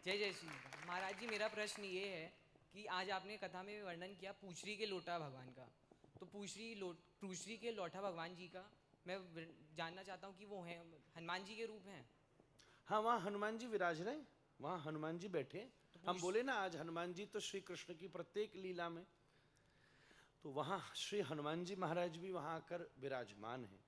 जय जय श्री राम। महाराज जी मेरा प्रश्न ये है कि आज आपने कथा में वर्णन किया पूछरी के लोटा भगवान का, तो पूछरी के लोटा भगवान जी का मैं जानना चाहता हूँ कि वो हैं हनुमान जी के रूप हैं? हाँ, वहाँ हनुमान जी विराज रहे, वहाँ हनुमान जी बैठे। हम बोले ना आज हनुमान जी तो श्री कृष्ण की प्रत्येक लीला में, तो वहाँ श्री हनुमान जी महाराज भी वहाँ आकर विराजमान है।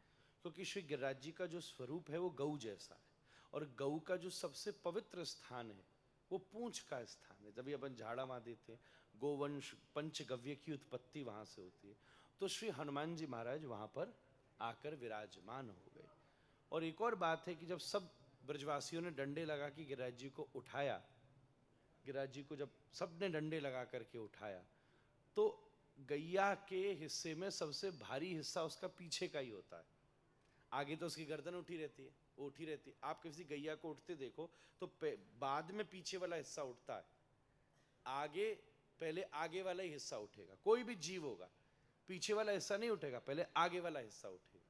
क्योंकि श्री गिरिराज जी का जो स्वरूप है वो गऊ जैसा है, और गऊ का जो सबसे पवित्र स्थान है वो पूंछ का स्थान है। जब अपन झाड़ा वहाँ देते हैं, गोवंश पंचगव्य की उत्पत्ति वहाँ से होती है। तो श्री हनुमान जी महाराज वहाँ पर आकर विराजमान हो गए। और एक और बात है कि जब सब ब्रजवासियों ने डंडे लगा के गिरिराज जी को उठाया, गिरिराज जी को जब सबने डंडे लगा करके उठाया, तो गैया के हिस्से में सबसे भारी हिस्सा उसका पीछे का ही होता है। आगे तो उसकी गर्दन उठी रहती है, वो उठी रहती है। आप किसी गैया को उठते देखो तो बाद में पीछे वाला हिस्सा उठता है, आगे पहले आगे वाला ही हिस्सा उठेगा। कोई भी जीव होगा पीछे वाला हिस्सा नहीं उठेगा, पहले आगे वाला हिस्सा उठेगा।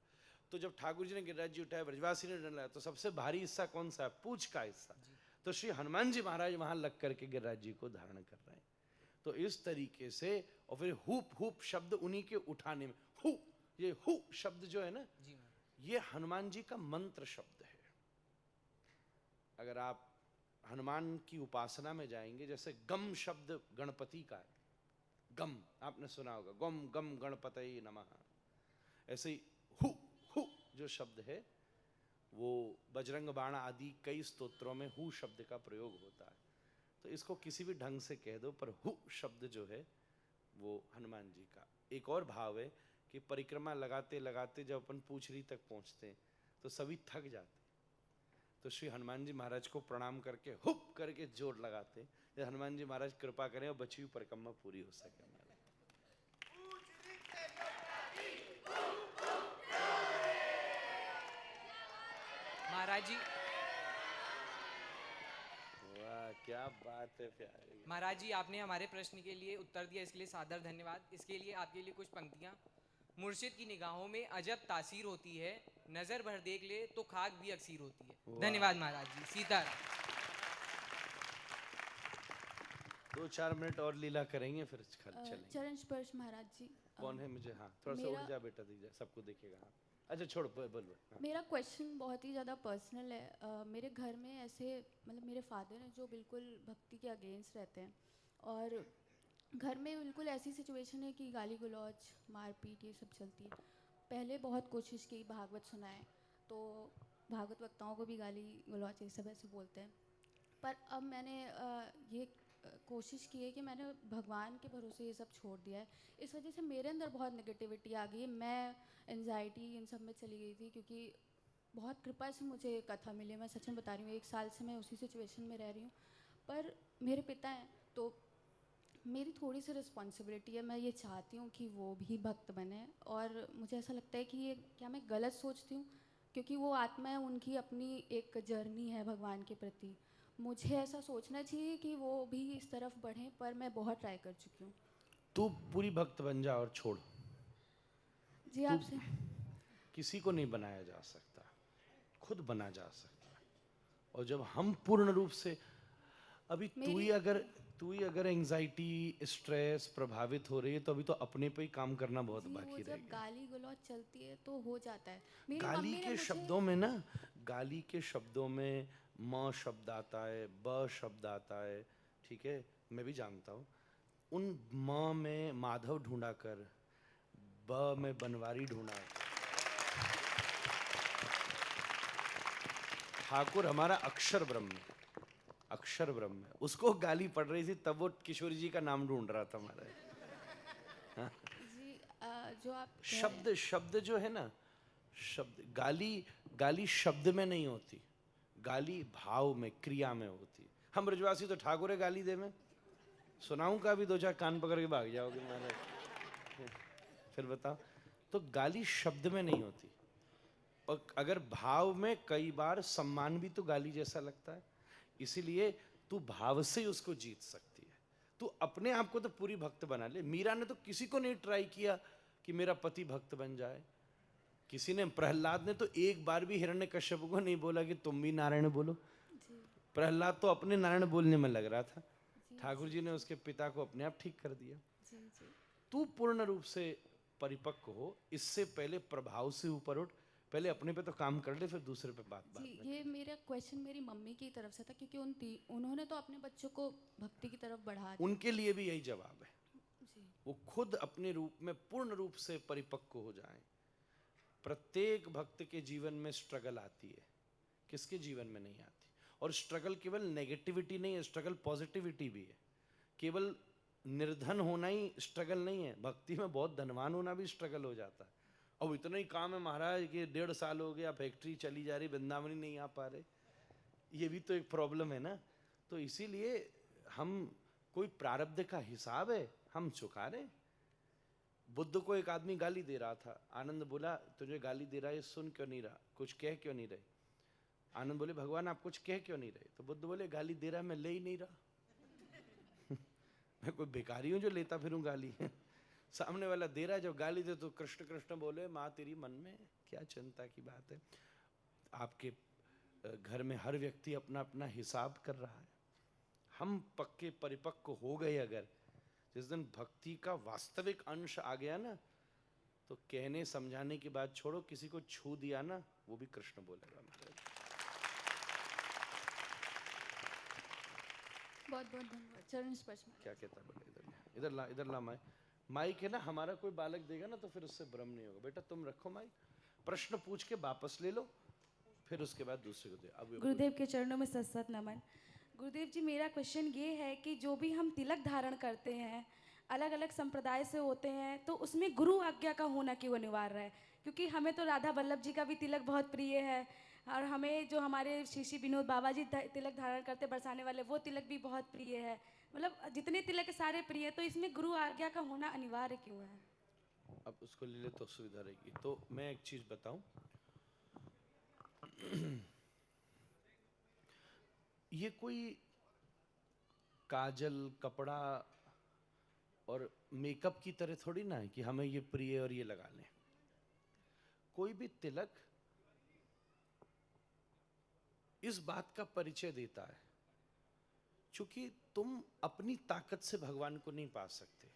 तो जब ठाकुर जी ने गिरिराज जी उठाया, ब्रजवासी ने डंडा लगाया, तो सबसे भारी हिस्सा कौन सा है? पूंछ का हिस्सा। तो श्री हनुमान जी महाराज वहां लग करके गिरिराज जी को धारण कर रहे हैं। तो इस तरीके से, और फिर हुप हुप शब्द उन्हीं के उठाने में, हु, ये हु शब्द जो है ना, ये हनुमान जी का मंत्र शब्द है। अगर आप हनुमान की उपासना में जाएंगे, जैसे गम शब्द गणपति का है, गम आपने सुना होगा, गम गम गणपतये नमः। ऐसे ही हु जो शब्द है वो बजरंग बाण आदि कई स्तोत्रों में हु शब्द का प्रयोग होता है। तो इसको किसी भी ढंग से कह दो, पर हु शब्द जो है वो हनुमान जी का। एक और भाव है कि परिक्रमा लगाते लगाते जब अपन पूछरी तक पहुंचते हैं तो सभी थक जाते हैं, तो श्री हनुमान जी महाराज को प्रणाम करके हुप करके जोर लगाते हैं। हनुमान जी महाराज कृपा करें और बची हुई परिक्रमा पूरी हो सके। महाराज जी, वाह क्या बात है प्यारे। महाराज जी आपने हमारे प्रश्न के लिए उत्तर दिया, इसके लिए सादर धन्यवाद। इसके लिए आपके लिए कुछ पंक्तियाँ। मुर्शिद की निगाहों में अजब तासीर होती है, नजर भर देख ले तो खाक भी अक्सीर होती है। धन्यवाद महाराज जी। सीताराम। 2-4 मिनट और लीला करेंगे फिर चलेंगे। चरण स्पर्श महाराज जी। कौन है मुझे? हाँ थोड़ा सा मेरा- उठ जा बेटा, दिख जा, सबको दिखेगा। हाँ अच्छा छोड़, बोल। हाँ। मेरा क्वेश्चन बहुत ही ज़्यादा पर्सनल है। मेरे घर में ऐसे मतलब मेरे फादर हैं जो बिल्कुल भक्ति के अगेंस्ट रहते हैं, और घर में बिल्कुल ऐसी सिचुएशन है कि गाली गलौज मारपीट ये सब चलती है। पहले बहुत कोशिश की भागवत सुनाए, तो भागवत वक्ताओं को भी गाली गलौज ये सब ऐसे बोलते हैं। पर अब मैंने ये कोशिश की है कि मैंने भगवान के भरोसे ये सब छोड़ दिया है। इस वजह से मेरे अंदर बहुत नेगेटिविटी आ गई है। मैं एंजाइटी इन सब में चली गई थी, क्योंकि बहुत कृपा से मुझे कथा मिली। मैं सच में बता रही हूँ, 1 साल से मैं उसी सिचुएशन में रह रही हूँ। पर मेरे पिता हैं तो मेरी थोड़ी सी रिस्पॉन्सिबिलिटी है। मैं ये चाहती हूँ कि वो भी भक्त बने, और मुझे ऐसा लगता है कि ये क्या मैं गलत सोचती हूँ, क्योंकि वो आत्मा है, उनकी अपनी एक जर्नी है भगवान के प्रति। मुझे ऐसा सोचना चाहिए कि वो भी इस तरफ बढ़ें, पर मैं बहुत ट्राई कर चुकी हूँ। तू पूरी भक्त बन जा और छोड़। जी आपसे किसी को नहीं बनाया जा सकता, खुद बना जा सकता है। और जब हम पूर्ण रूप से, अभी तू ही अगर एंजाइटी स्ट्रेस प्रभावित हो रही है, तो अभी तो अपने पे ही काम करना बहुत जी, बाकी वो रह जब गया। गाली गलौज चलती है तो हो जाता है। मेरी गाली मम्मी ने के मुझे- शब्दों में ना, गाली के शब्दों में म शब्द आता है, ब शब्द आता है, ठीक है, मैं भी जानता हूँ। उन म में माधव ढूंढा कर, ब में बनवारी ढूंढा कर। ठाकुर हमारा अक्षर ब्रह्म है, अक्षर ब्रह्म है। उसको गाली पड़ रही थी तब वो किशोरी जी का नाम ढूंढ रहा था हमारा। जी जो आप कह रहे शब्द शब्द जो है ना, शब्द गाली शब्द में नहीं होती, गाली भाव में, क्रिया में होती। हम ब्रजवासी तो ठाकुर है गाली दे में, सुनाऊं का भी 2-4 कान पकड़ के भाग जाओगे मैंने। फिर बताओ, तो गाली शब्द में नहीं होती। और अगर भाव में, कई बार सम्मान भी तो गाली जैसा लगता है। इसीलिए तू भाव से ही उसको जीत सकती है। तू अपने आप को तो पूरी भक्त बना ले। मीरा ने तो किसी को नहीं ट्राई किया कि मेरा पति भक्त बन जाए। किसी ने, प्रहलाद ने तो एक बार भी हिरण्यकश्यप को नहीं बोला कि तुम भी नारायण बोलो। प्रहलाद तो अपने नारायण बोलने में लग रहा था। ठाकुर जी ने उसके पिता को अपने आप ठीक कर दिया। तू पूर्ण रूप से परिपक्व हो, इससे पहले प्रभाव से ऊपर उठ। पहले अपने पे तो काम कर ले, फिर दूसरे पे बात जी, में। ये मेरा क्वेश्चन मेरी मम्मी की तरफ से था, क्योंकि उन्होंने तो अपने बच्चों को भक्ति की तरफ बढ़ा दिया। उनके लिए भी यही जवाब है, जी वो खुद अपने रूप में पूर्ण रूप से परिपक्व हो जाएं। प्रत्येक भक्त के जीवन में स्ट्रगल आती है, किसके जीवन में नहीं आती? और स्ट्रगल केवल नेगेटिविटी नहीं है, स्ट्रगल पॉजिटिविटी भी है। केवल निर्धन होना ही स्ट्रगल नहीं है, भक्ति में बहुत धनवान होना भी स्ट्रगल हो जाता है। अब इतना ही काम है महाराज कि 1.5 साल हो गया, फैक्ट्री चली जा रही, वृंदावन ही नहीं आ पा रहे, ये भी तो एक प्रॉब्लम है ना। तो इसीलिए हम, कोई प्रारब्ध का हिसाब है, हम चुका रहे। बुद्ध को एक आदमी गाली दे रहा था, आनंद बोला तुझे गाली दे रहा है, सुन क्यों नहीं रहा, कुछ कह क्यों नहीं रहे? आनंद बोले भगवान आप कुछ कह क्यों नहीं रहे? तो बुद्ध बोले गाली दे रहा है, मैं ले ही नहीं रहा। मैं कोई भिखारी हूं जो लेता फिरूं गाली? सामने वाला दे रहा है, जब गाली दे तो कृष्ण कृष्ण बोले, माँ तेरी मन में क्या चिंता की बात है। आपके घर में हर व्यक्ति अपना अपना हिसाब कर रहा है। हम पक्के परिपक्व हो गए अगर, जिस दिन भक्ति का वास्तविक अंश आ गया ना, तो कहने समझाने की बात छोड़ो, किसी को छू दिया ना, वो भी कृष्ण बोलेगा। बहुत बहुत धन्यवाद। चरण स्पर्श में क्या कहता है? बोले इधर ला माइक है ना, हमारा कोई बालक देगा ना तो फिर उससे भ्रम नहीं होगा। बेटा तुम रखो माइक, प्रश्न पूछ के वापस ले लो, फिर उसके बाद दूसरे को दे। अब गुरुदेव के चरणों में सत नमन। गुरुदेव जी, मेरा क्वेश्चन ये है कि जो भी हम तिलक धारण करते हैं, अलग अलग संप्रदाय से होते हैं, तो उसमें गुरु आज्ञा का होना क्यों अनिवार्य है? क्योंकि हमें तो राधा वल्लभ जी का भी तिलक बहुत प्रिय है, और हमें जो हमारे श्री विनोद बाबा जी तिलक धारण करते बरसाने वाले, वो तिलक भी बहुत प्रिय है। मतलब जितने तिलक सारे प्रिय है, तो इसमें गुरु आज्ञा का होना अनिवार्य क्यों है? अब उसको ले ले तो सुविधा रहेगी। तो मैं एक चीज बताऊं, ये कोई काजल, कपड़ा और मेकअप की तरह थोड़ी ना है कि हमें ये प्रिय और ये लगा लें। कोई भी तिलक इस बात का परिचय देता है, क्योंकि तुम अपनी ताकत से भगवान को नहीं पा सकते,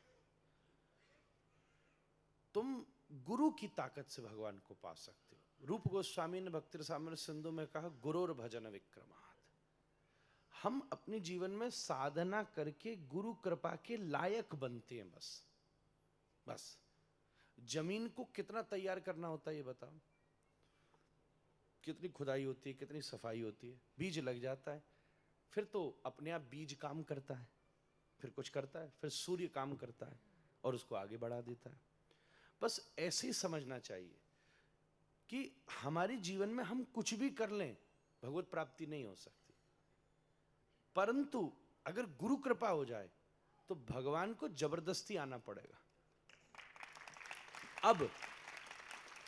तुम गुरु की ताकत से भगवान को पा सकते हो। रूप गोस्वामी ने भक्ति रसामृत सिंधु में कहा, गुरुर भजन विक्रमात्। हम अपने जीवन में साधना करके गुरु कृपा के लायक बनते हैं। बस जमीन को कितना तैयार करना होता है ये बताओ, कितनी खुदाई होती है, कितनी सफाई होती है, बीज लग जाता है, फिर तो अपने आप बीज काम करता है, फिर कुछ करता है, फिर सूर्य काम करता है और उसको आगे बढ़ा देता है। बस ऐसे ही समझना चाहिए कि हमारे जीवन में हम कुछ भी कर लें, भगवत प्राप्ति नहीं हो सकती, परंतु अगर गुरु कृपा हो जाए तो भगवान को जबरदस्ती आना पड़ेगा। अब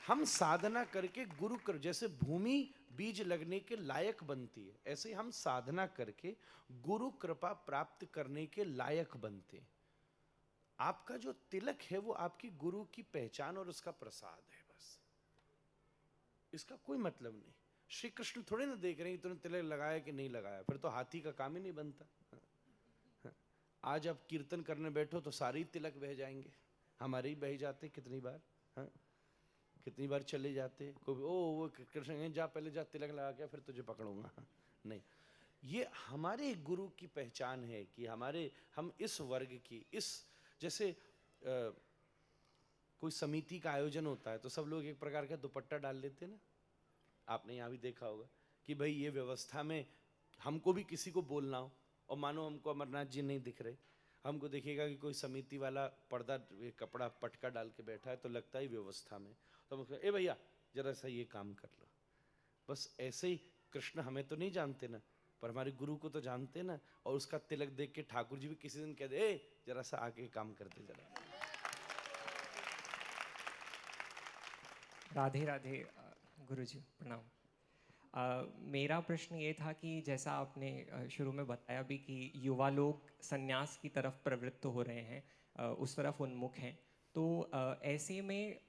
हम साधना करके गुरु कृपा, जैसे भूमि बीज लगने के लायक बनती है, ऐसे हम साधना करके गुरु कृपा प्राप्त करने के लायक बनते हैं। आपका जो तिलक है वो आपकी गुरु की पहचान और उसका प्रसाद है, बस इसका कोई मतलब नहीं। श्री कृष्ण थोड़े ना देख रहे हैं कि तूने तिलक लगाया कि नहीं लगाया, फिर तो हाथी का काम ही नहीं बनता। आज आप कीर्तन करने बैठो तो सारे ही तिलक बह जाएंगे, हमारे ही बह जाते कितनी बार। हाँ, कितनी बार चले जाते, कोई वो कृष्ण जा पहले जा तिलक लगा के फिर तुझे पकड़ूंगा। नहीं, ये हमारे गुरु की पहचान है कि हम इस वर्ग की, इस जैसे कोई समिति का आयोजन होता है तो सब लोग एक प्रकार का दुपट्टा डाल लेते हैं ना। आपने यहाँ भी देखा होगा कि भाई ये व्यवस्था में हमको भी किसी को बोलना हो, और मानो हमको अमरनाथ जी नहीं दिख रहे, हमको देखिएगा कि कोई समिति वाला पर्दा कपड़ा पटका डाल के बैठा है तो लगता है व्यवस्था में, तो हम ए भैया जरा सा ये काम कर लो। बस ऐसे ही कृष्ण हमें तो नहीं जानते ना, पर हमारे गुरु को तो जानते ना, और उसका तिलक देख के ठाकुर जी भी किसी दिन कह दे, ए जरा सा आके काम करते जरा। राधे राधे गुरुजी, प्रणाम। मेरा प्रश्न ये था कि जैसा आपने शुरू में बताया भी कि युवा लोग संन्यास की तरफ प्रवृत्त हो रहे हैं, उस तरफ उन्मुख हैं, तो ऐसे में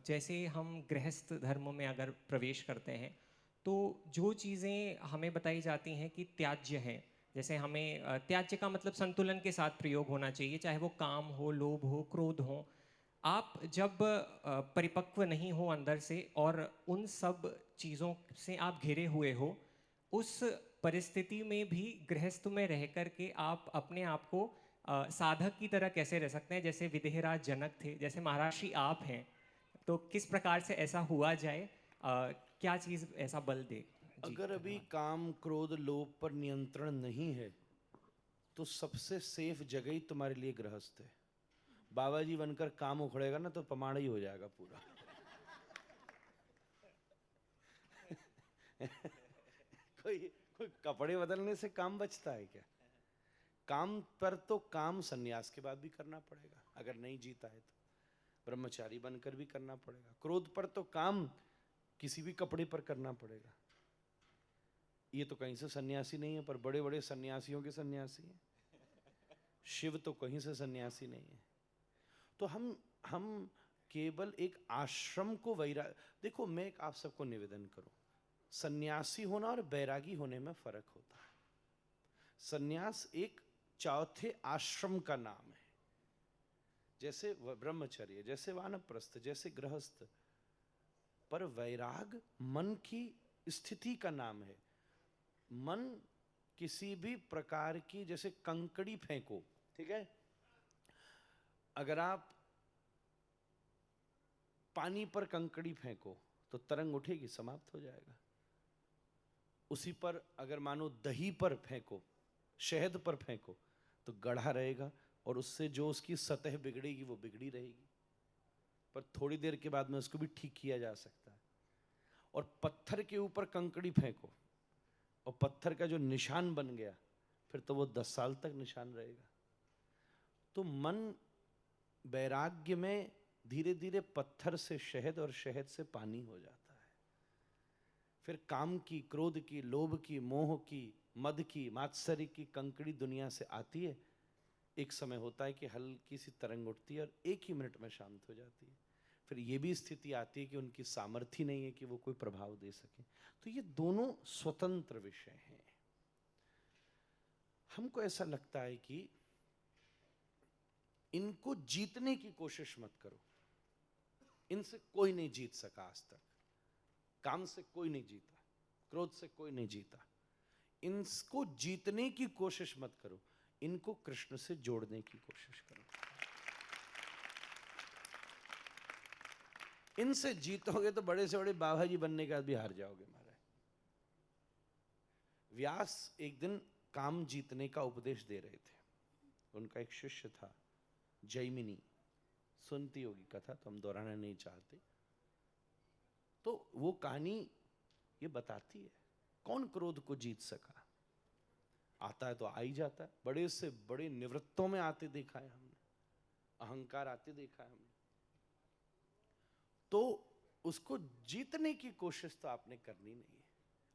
जैसे हम गृहस्थ धर्म में अगर प्रवेश करते हैं तो जो चीज़ें हमें बताई जाती हैं कि त्याज्य हैं, जैसे हमें त्याज्य का मतलब संतुलन के साथ प्रयोग होना चाहिए, चाहे वो काम हो, लोभ हो, क्रोध हो। आप जब परिपक्व नहीं हो अंदर से और उन सब चीज़ों से आप घिरे हुए हो, उस परिस्थिति में भी गृहस्थ में रह कर के आप अपने आप को साधक की तरह कैसे रह सकते हैं? जैसे विदेहराज जनक थे, जैसे महर्षि आप हैं, तो किस प्रकार से ऐसा हुआ जाए, क्या चीज़ ऐसा बल दे? अगर अभी काम क्रोध लोभ पर नियंत्रण नहीं है तो सबसे सेफ जगह ही तुम्हारे लिए गृहस्थ है। बाबा जी बनकर काम उखड़ेगा ना तो पमाड़ ही हो जाएगा पूरा। कोई कपड़े बदलने से काम बचता है क्या? काम पर तो काम सन्यास के बाद भी करना पड़ेगा, अगर नहीं जीता है तो ब्रह्मचारी बनकर भी करना पड़ेगा। क्रोध पर तो काम किसी भी कपड़े पर करना पड़ेगा। ये तो कहीं से सन्यासी नहीं है, पर बड़े बड़े सन्यासियों के सन्यासी हैं। शिव तो कहीं से सन्यासी नहीं है। तो हम केवल एक आश्रम को देखो, मैं एक आप सबको निवेदन करूं, सन्यासी होना और बैरागी होने में फर्क होता है। सन्यास एक चौथे आश्रम का नाम है, जैसे ब्रह्मचर्य, जैसे वानप्रस्थ, जैसे गृहस्थ। पर वैराग मन की स्थिति का नाम है। मन किसी भी प्रकार की, जैसे कंकड़ी फेंको, ठीक है, अगर आप पानी पर कंकड़ी फेंको तो तरंग उठेगी, समाप्त हो जाएगा। उसी पर अगर मानो दही पर फेंको, शहद पर फेंको तो गढ़ा रहेगा, और उससे जो उसकी सतह बिगड़ेगी वो बिगड़ी रहेगी, पर थोड़ी देर के बाद में उसको भी ठीक किया जा सकता है। और पत्थर के ऊपर कंकड़ी फेंको और पत्थर का जो निशान बन गया, फिर तो वो 10 साल तक निशान रहेगा। तो मन वैराग्य में धीरे धीरे पत्थर से शहद और शहद से पानी हो जाता है। फिर काम की, क्रोध की, लोभ की, मोह की, मद की, मात्सर्य की कंकड़ी दुनिया से आती है, एक समय होता है कि हल्की सी तरंग उठती है और एक ही मिनट में शांत हो जाती है। फिर ये भी स्थिति आती है कि उनकी सामर्थ्य नहीं है कि वो कोई प्रभाव दे सके। तो ये दोनों स्वतंत्र विषय हैं। हमको ऐसा लगता है कि इनको जीतने की कोशिश मत करो, इनसे कोई नहीं जीत सका आज तक। काम से कोई नहीं जीता, क्रोध से कोई नहीं जीता। इनको जीतने की कोशिश मत करो, इनको कृष्ण से जोड़ने की कोशिश करो। इनसे जीतोगे तो बड़े से बड़े बाबा जी बनने के बाद भी हार जाओगे महाराज। व्यास एक दिन काम जीतने का उपदेश दे रहे थे। उनका एक शिष्य था जैमिनी, सुनती होगी कथा तो हम दोहराना नहीं चाहते। तो वो कहानी ये बताती है कौन क्रोध को जीत सका। आता है तो आ ही जाता है, बड़े से बड़े निवृत्तों में आते देखा है हमने, अहंकार आते देखा है हमने। तो उसको जीतने की कोशिश तो आपने करनी नहीं है।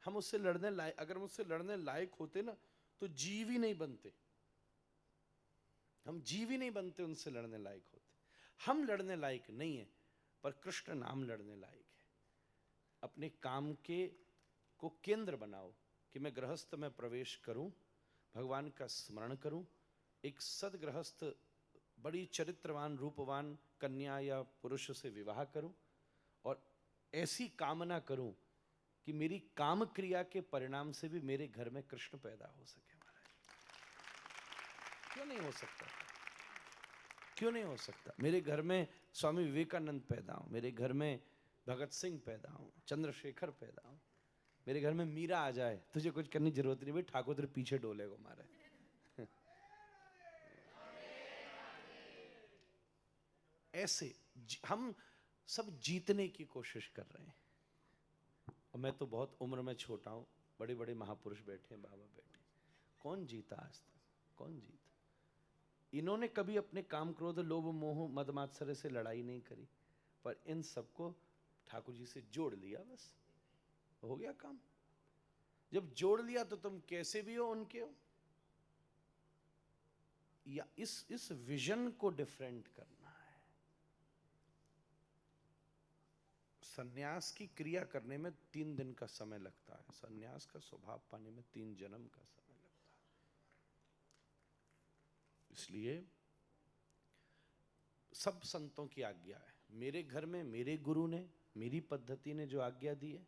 हम उससे लड़ने लायक, अगर हम उससे लड़ने लायक होते ना तो जीव ही नहीं बनते। हम जीव ही नहीं बनते, उनसे लड़ने लायक होते। हम लड़ने लायक नहीं है, पर कृष्ण नाम लड़ने लायक है। अपने काम के को केंद्र बनाओ कि मैं गृहस्थ में प्रवेश करूं, भगवान का स्मरण करूं, एक सदगृहस्थ बड़ी चरित्रवान रूपवान कन्या या पुरुष से विवाह करूं और ऐसी कामना करूं कि मेरी काम क्रिया के परिणाम से भी मेरे घर में कृष्ण पैदा हो सके। क्यों नहीं हो सकता? क्यों नहीं हो सकता? मेरे घर में स्वामी विवेकानंद पैदा हो, मेरे घर में भगत सिंह पैदा हो, चंद्रशेखर पैदा हो, मेरे घर में मीरा आ जाए, तुझे कुछ करने की जरूरत नहीं भाई, ठाकुर तेरे पीछे डोलेगा मारे। ऐसे हम सब जीतने की कोशिश कर रहे हैं। और मैं तो बहुत उम्र में छोटा हूं, बड़े बड़े महापुरुष बैठे हैं, बाबा बैठे, कौन जीता आज तक? कौन जीता? इन्होंने कभी अपने काम क्रोध लोभ मोह मद मात्सर्य से लड़ाई नहीं करी, पर इन सबको ठाकुर जी से जोड़ लिया, बस हो गया काम। जब जोड़ लिया तो तुम कैसे भी हो उनके हो। या इस विजन को डिफरेंट करना है। सन्यास की क्रिया करने में 3 दिन का समय लगता है, सन्यास का स्वभाव पाने में 3 जन्म का समय लगता है। इसलिए सब संतों की आज्ञा है। मेरे घर में मेरे गुरु ने, मेरी पद्धति ने जो आज्ञा दी है,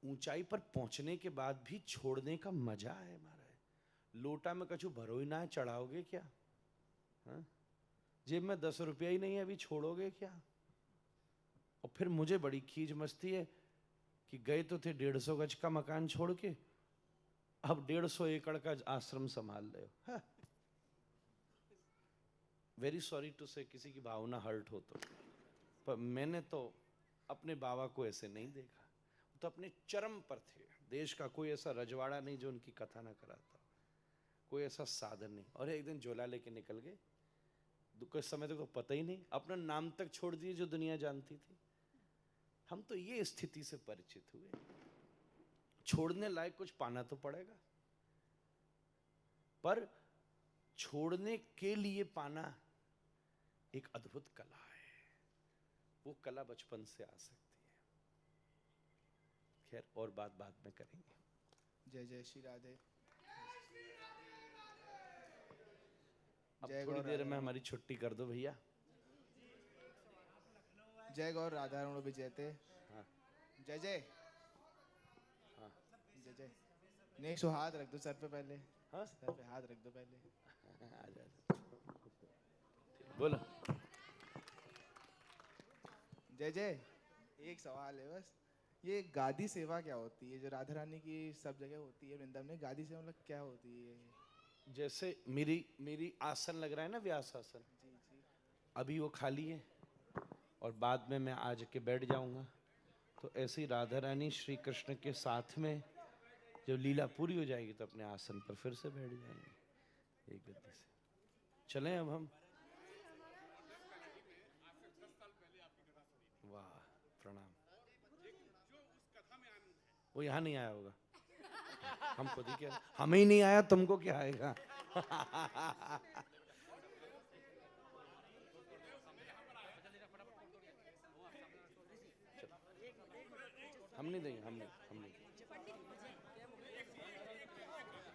ऊंचाई पर पहुंचने के बाद भी छोड़ने का मजा है महाराज। लोटा में कछु भरो ही ना है, चढ़ाओगे क्या? हा? जेब में 10 रुपया ही नहीं है, अभी छोड़ोगे क्या? और फिर मुझे बड़ी खीज मचती है कि गए तो थे 150 गज का मकान छोड़ के, अब 150 एकड़ का आश्रम संभाल रहे हो। वेरी सॉरी टू से, किसी की भावना हर्ट हो तो, पर मैंने तो अपने बाबा को ऐसे नहीं देखा। तो अपने चरम पर थे। देश का कोई ऐसा रजवाड़ा नहीं जो उनकी कथा ना कराता, कोई ऐसा साधन नहीं। और एक दिन झोला लेके निकल गए, कुछ समय तक तो पता ही नहीं, अपना नाम तक छोड़ दिए जो दुनिया जानती थी। हम तो ये स्थिति से परिचित हुए। छोड़ने लायक कुछ पाना तो पड़ेगा, पर छोड़ने के लिए पाना एक अद्भुत कला है। वो कला बचपन से आ सकती है। खैर, और बात बाद में करेंगे। जय जय श्री राधे। अब थोड़ी देर में हमारी छुट्टी कर दो भैया। जय गौर राधा रमण विजयते। हाँ। जय जय। हाँ। जय जय। नहीं, सो हाथ रख दो सर पे पहले। हाँ? सर पे हाथ रख दो पहले। आ जा। बोलो। जय जय। एक सवाल है बस, ये गादी सेवा क्या होती है जो राधा रानी की सब जगह होती है वृंदावन में? गादी सेवा मतलब क्या होती है? जैसे मेरी आसन लग रहा है ना, व्यास आसन, अभी वो खाली है और बाद में मैं आज के बैठ जाऊंगा। तो ऐसे ही राधा रानी श्री कृष्ण के साथ में जब लीला पूरी हो जाएगी तो अपने आसन पर फिर से बैठ जाएंगे एक गति से। चलें अब हम। वाह, प्रणाम। वो यहाँ नहीं आया होगा। हम खुद ही क्या, हमें ही नहीं आया, तुमको क्या आएगा? हम नहीं देंगे, हम नहीं।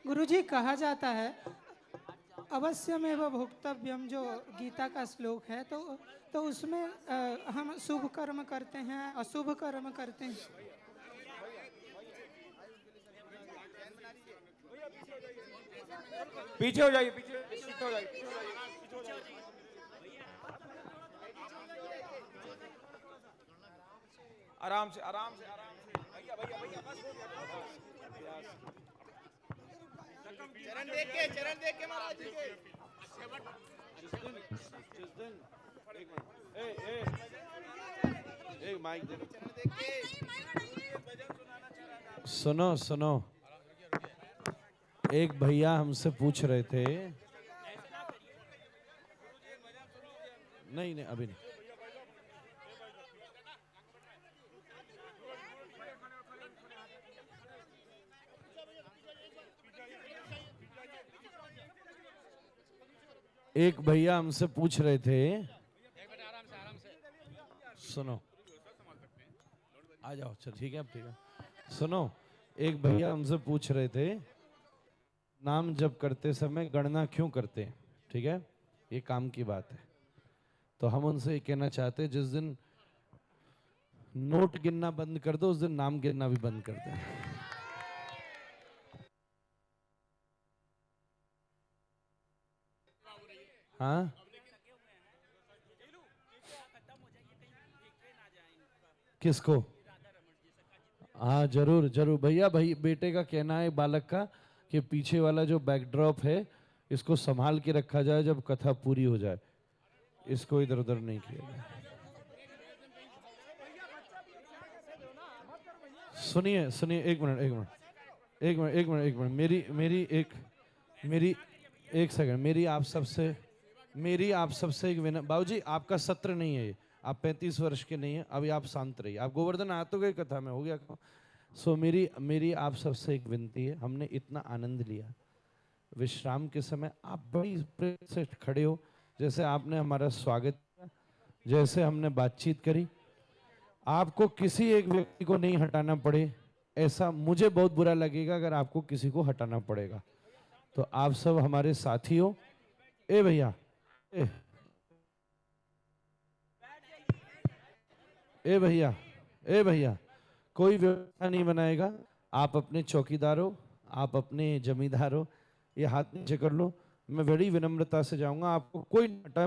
गुरुजी, कहा जाता है अवश्यमेव भोक्तव्यम, जो गीता का श्लोक है, तो उसमें हम शुभ कर्म करते हैं, अशुभ कर्म करते हैं। पीछे हो जाइए, पीछे हो जाइए। आराम से भैया बस हो गया। चरण देख के महाराज जी के। एक माइक दे। सुनो, एक भैया हमसे पूछ रहे थे, नहीं अभी नहीं। एक भैया हमसे पूछ रहे थे, सुनो, आ जाओ, चल ठीक है, अब ठीक है। सुनो, एक भैया हमसे पूछ रहे थे, नाम जप करते समय गणना क्यों करते हैं? ठीक है, ये काम की बात है। तो हम उनसे ये कहना चाहते हैं, जिस दिन नोट गिनना बंद कर दो, उस दिन नाम गिनना भी बंद कर दो। हाँ, किसको? हाँ, जरूर भैया, बेटे का कहना है, बालक का, कि पीछे वाला जो बैकड्रॉप है इसको संभाल के रखा जाए, जब कथा पूरी हो जाए इसको इधर उधर नहीं किया जाए। सुनिए, एक मिनट, मेरी एक सेकंड, मेरी आप सबसे एक विनम्र, बाबूजी आपका सत्र नहीं है ये, आप 35 वर्ष के नहीं है, अभी आप शांत रहिए। आप गोवर्धन आ तो गए कथा में, हो गया। सो मेरी आप सबसे एक विनती है, हमने इतना आनंद लिया विश्राम के समय, आप बड़ी प्रेम से खड़े हो, जैसे आपने हमारा स्वागत किया, जैसे हमने बातचीत करी, आपको किसी एक व्यक्ति को नहीं हटाना पड़े, ऐसा मुझे बहुत बुरा लगेगा अगर आपको किसी को हटाना पड़ेगा। तो आप सब हमारे साथी हो। ए भैया, ए भैया, कोई व्यवस्था नहीं बनाएगा, आप अपने चौकीदार हो, आप अपने जमींदार हो, ये हाथ नीचे कर लो, मैं बड़ी विनम्रता से जाऊंगा, आपको कोई हटाए,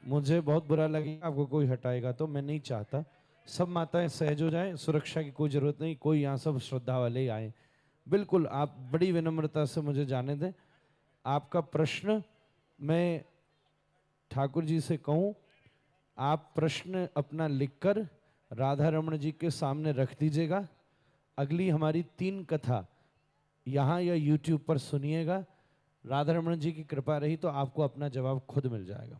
मुझे बहुत बुरा लगेगा आपको कोई हटाएगा तो। मैं नहीं चाहता, सब माताएं सहज हो जाएं, सुरक्षा की कोई जरूरत नहीं, कोई यहाँ सब श्रद्धा वाले ही आए, बिल्कुल आप बड़ी विनम्रता से मुझे जाने दें। आपका प्रश्न मैं ठाकुर जी से कहूँ, आप प्रश्न अपना लिखकर राधा रमण जी के सामने रख दीजिएगा। अगली हमारी 3 कथा यहाँ या YouTube पर सुनिएगा, राधा रमण जी की कृपा रही तो आपको अपना जवाब खुद मिल जाएगा।